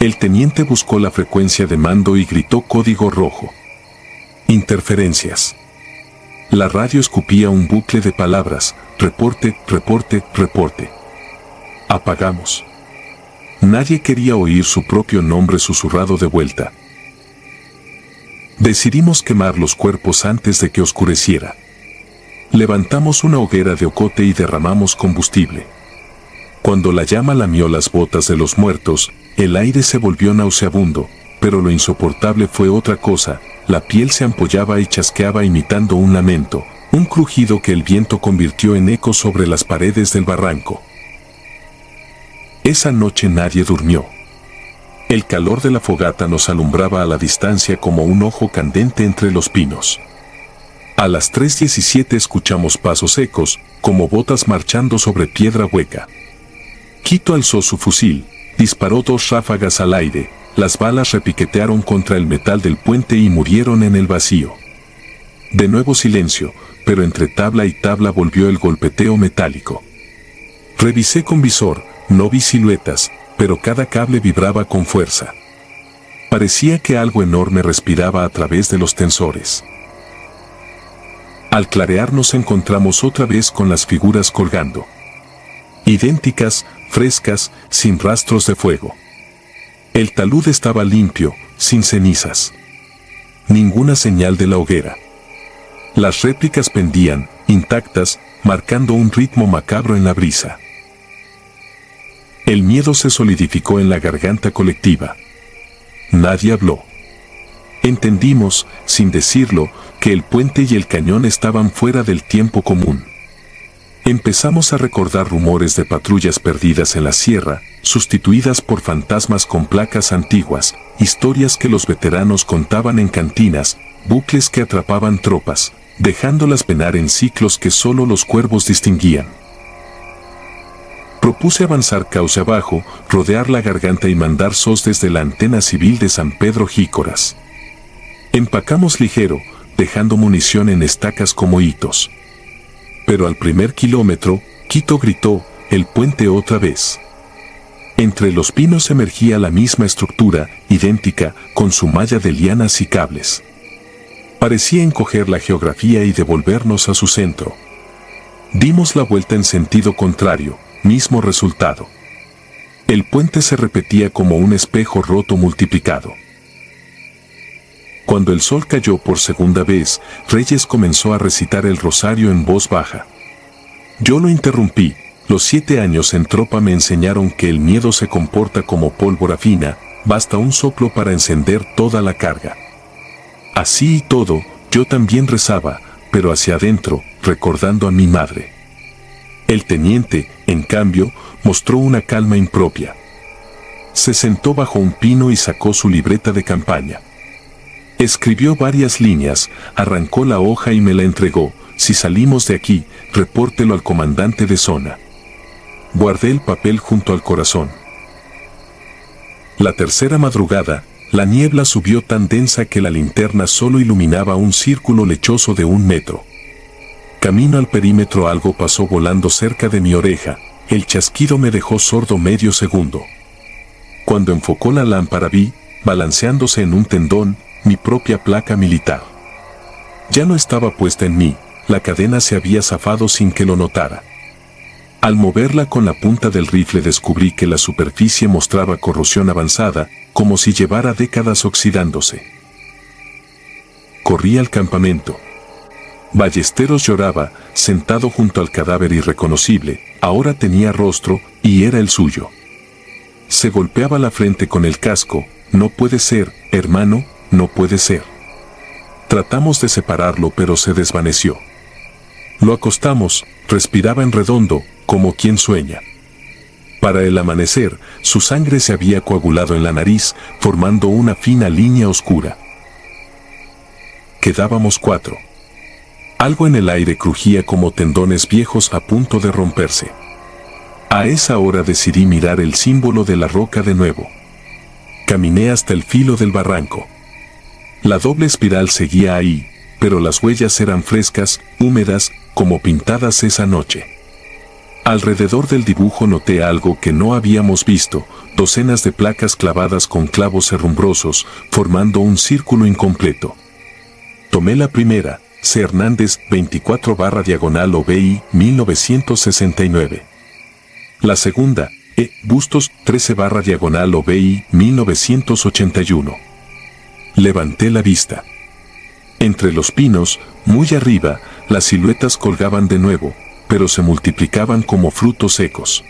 El teniente buscó la frecuencia de mando y gritó código rojo. Interferencias. La radio escupía un bucle de palabras, reporte, reporte, reporte. Apagamos. Nadie quería oír su propio nombre susurrado de vuelta. Decidimos quemar los cuerpos antes de que oscureciera. Levantamos una hoguera de ocote y derramamos combustible. Cuando la llama lamió las botas de los muertos, el aire se volvió nauseabundo, pero lo insoportable fue otra cosa, la piel se ampollaba y chasqueaba imitando un lamento, un crujido que el viento convirtió en eco sobre las paredes del barranco. Esa noche nadie durmió. El calor de la fogata nos alumbraba a la distancia como un ojo candente entre los pinos. A las 3:17 escuchamos pasos secos, como botas marchando sobre piedra hueca. Quito alzó su fusil, disparó 2 ráfagas al aire, las balas repiquetearon contra el metal del puente y murieron en el vacío. De nuevo silencio, pero entre tabla y tabla volvió el golpeteo metálico. Revisé con visor, no vi siluetas, pero cada cable vibraba con fuerza. Parecía que algo enorme respiraba a través de los tensores. Al clarear nos encontramos otra vez con las figuras colgando. Idénticas, frescas, sin rastros de fuego. El talud estaba limpio, sin cenizas. Ninguna señal de la hoguera. Las réplicas pendían, intactas, marcando un ritmo macabro en la brisa. El miedo se solidificó en la garganta colectiva. Nadie habló. Entendimos, sin decirlo, que el puente y el cañón estaban fuera del tiempo común. Empezamos a recordar rumores de patrullas perdidas en la sierra, sustituidas por fantasmas con placas antiguas, historias que los veteranos contaban en cantinas, bucles que atrapaban tropas, dejándolas penar en ciclos que solo los cuervos distinguían. Propuse avanzar cauce abajo, rodear la garganta y mandar SOS desde la antena civil de San Pedro Jícoras. Empacamos ligero, dejando munición en estacas como hitos. Pero al primer kilómetro, Quito gritó, el puente otra vez. Entre los pinos emergía la misma estructura, idéntica, con su malla de lianas y cables. Parecía encoger la geografía y devolvernos a su centro. Dimos la vuelta en sentido contrario, mismo resultado. El puente se repetía como un espejo roto multiplicado. Cuando el sol cayó por segunda vez, Reyes comenzó a recitar el rosario en voz baja. Yo lo interrumpí. Los 7 años en tropa me enseñaron que el miedo se comporta como pólvora fina, basta un soplo para encender toda la carga. Así y todo, yo también rezaba, pero hacia adentro, recordando a mi madre. El teniente, en cambio, mostró una calma impropia. Se sentó bajo un pino y sacó su libreta de campaña. Escribió varias líneas, arrancó la hoja y me la entregó. Si salimos de aquí, repórtelo al comandante de zona. Guardé el papel junto al corazón. La tercera madrugada, la niebla subió tan densa que la linterna solo iluminaba un círculo lechoso de 1 metro. Camino al perímetro algo pasó volando cerca de mi oreja, el chasquido me dejó sordo medio segundo. Cuando enfocó la lámpara vi, balanceándose en un tendón, mi propia placa militar. Ya no estaba puesta en mí, la cadena se había zafado sin que lo notara. Al moverla con la punta del rifle descubrí que la superficie mostraba corrosión avanzada, como si llevara décadas oxidándose. Corrí al campamento. Ballesteros lloraba, sentado junto al cadáver irreconocible, ahora tenía rostro, y era el suyo. Se golpeaba la frente con el casco, no puede ser, hermano, no puede ser. Tratamos de separarlo, pero se desvaneció. Lo acostamos, respiraba en redondo, como quien sueña. Para el amanecer, su sangre se había coagulado en la nariz, formando una fina línea oscura. Quedábamos 4. Algo en el aire crujía como tendones viejos a punto de romperse. A esa hora decidí mirar el símbolo de la roca de nuevo. Caminé hasta el filo del barranco. La doble espiral seguía ahí, pero las huellas eran frescas, húmedas, como pintadas esa noche. Alrededor del dibujo noté algo que no habíamos visto, docenas de placas clavadas con clavos herrumbrosos, formando un círculo incompleto. Tomé la primera, C. Hernández, 24/OBI, 1969. La segunda, E. Bustos, 13/OBI, 1981. Levanté la vista. Entre los pinos, muy arriba, las siluetas colgaban de nuevo, pero se multiplicaban como frutos secos.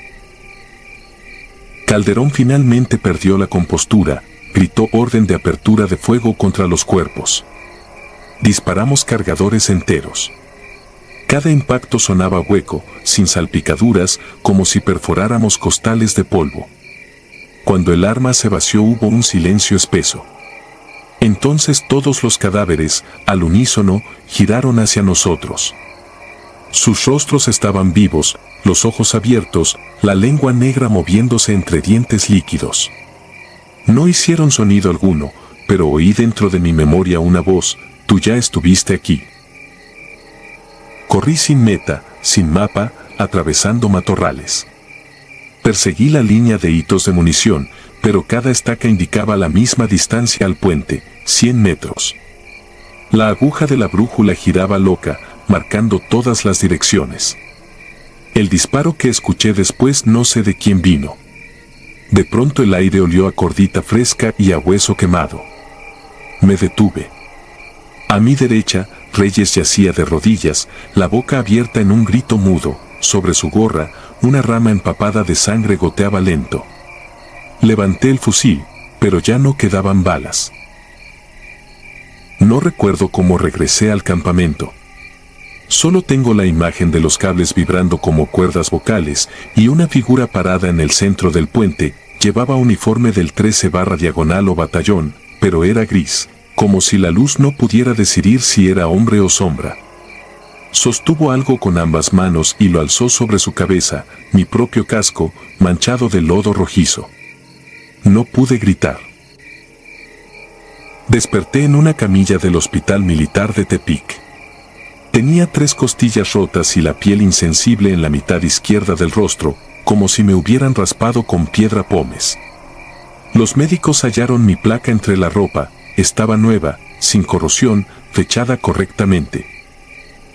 Calderón finalmente perdió la compostura, gritó orden de apertura de fuego contra los cuerpos. Disparamos cargadores enteros. Cada impacto sonaba hueco, sin salpicaduras, como si perforáramos costales de polvo. Cuando el arma se vació hubo un silencio espeso. Entonces todos los cadáveres, al unísono, giraron hacia nosotros. Sus rostros estaban vivos, los ojos abiertos, la lengua negra moviéndose entre dientes líquidos. No hicieron sonido alguno, pero oí dentro de mi memoria una voz: «Tú ya estuviste aquí». Corrí sin meta, sin mapa, atravesando matorrales. Perseguí la línea de hitos de munición, pero cada estaca indicaba la misma distancia al puente, 100 metros. La aguja de la brújula giraba loca, marcando todas las direcciones. El disparo que escuché después no sé de quién vino. De pronto el aire olió a cordita fresca y a hueso quemado. Me detuve. A mi derecha, Reyes yacía de rodillas, la boca abierta en un grito mudo. Sobre su gorra, una rama empapada de sangre goteaba lento. Levanté el fusil, pero ya no quedaban balas. No recuerdo cómo regresé al campamento. Solo tengo la imagen de los cables vibrando como cuerdas vocales y una figura parada en el centro del puente. Llevaba uniforme del 13/diagonal o batallón, pero era gris, como si la luz no pudiera decidir si era hombre o sombra. Sostuvo algo con ambas manos y lo alzó sobre su cabeza, mi propio casco, manchado de lodo rojizo. No pude gritar. Desperté en una camilla del Hospital Militar de Tepic. Tenía 3 costillas rotas y la piel insensible en la mitad izquierda del rostro, como si me hubieran raspado con piedra pómez. Los médicos hallaron mi placa entre la ropa, estaba nueva, sin corrosión, fechada correctamente.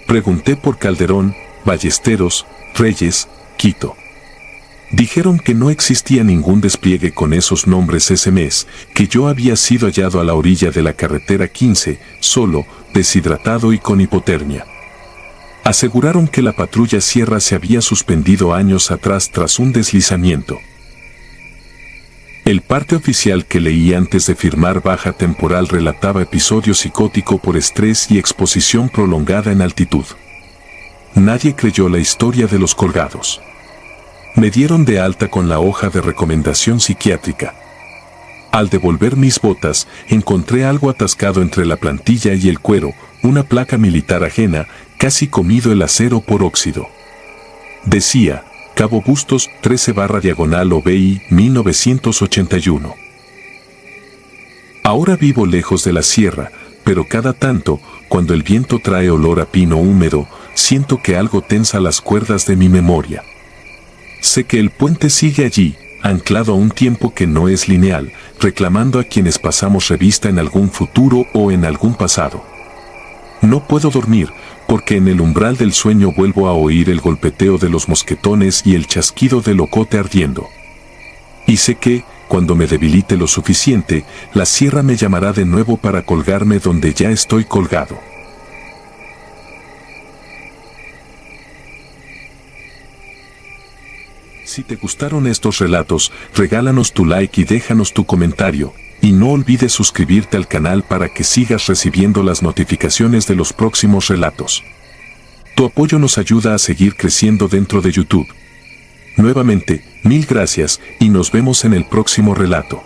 Pregunté por Calderón, Ballesteros, Reyes, Quito. Dijeron que no existía ningún despliegue con esos nombres ese mes, que yo había sido hallado a la orilla de la carretera 15, solo, deshidratado y con hipotermia. Aseguraron que la patrulla Sierra se había suspendido años atrás tras un deslizamiento. El parte oficial que leí antes de firmar baja temporal relataba episodio psicótico por estrés y exposición prolongada en altitud. Nadie creyó la historia de los colgados. Me dieron de alta con la hoja de recomendación psiquiátrica. Al devolver mis botas, encontré algo atascado entre la plantilla y el cuero, una placa militar ajena, casi comido el acero por óxido. Decía: Cabo Bustos, 13/OBI, 1981. Ahora vivo lejos de la sierra, pero cada tanto, cuando el viento trae olor a pino húmedo, siento que algo tensa las cuerdas de mi memoria. Sé que el puente sigue allí, anclado a un tiempo que no es lineal, reclamando a quienes pasamos revista en algún futuro o en algún pasado. No puedo dormir, porque en el umbral del sueño vuelvo a oír el golpeteo de los mosquetones y el chasquido del ocote ardiendo. Y sé que, cuando me debilite lo suficiente, la sierra me llamará de nuevo para colgarme donde ya estoy colgado. Si te gustaron estos relatos, regálanos tu like y déjanos tu comentario, Y no olvides suscribirte al canal para que sigas recibiendo las notificaciones de los próximos relatos. Tu apoyo nos ayuda a seguir creciendo dentro de YouTube. Nuevamente, mil gracias y nos vemos en el próximo relato.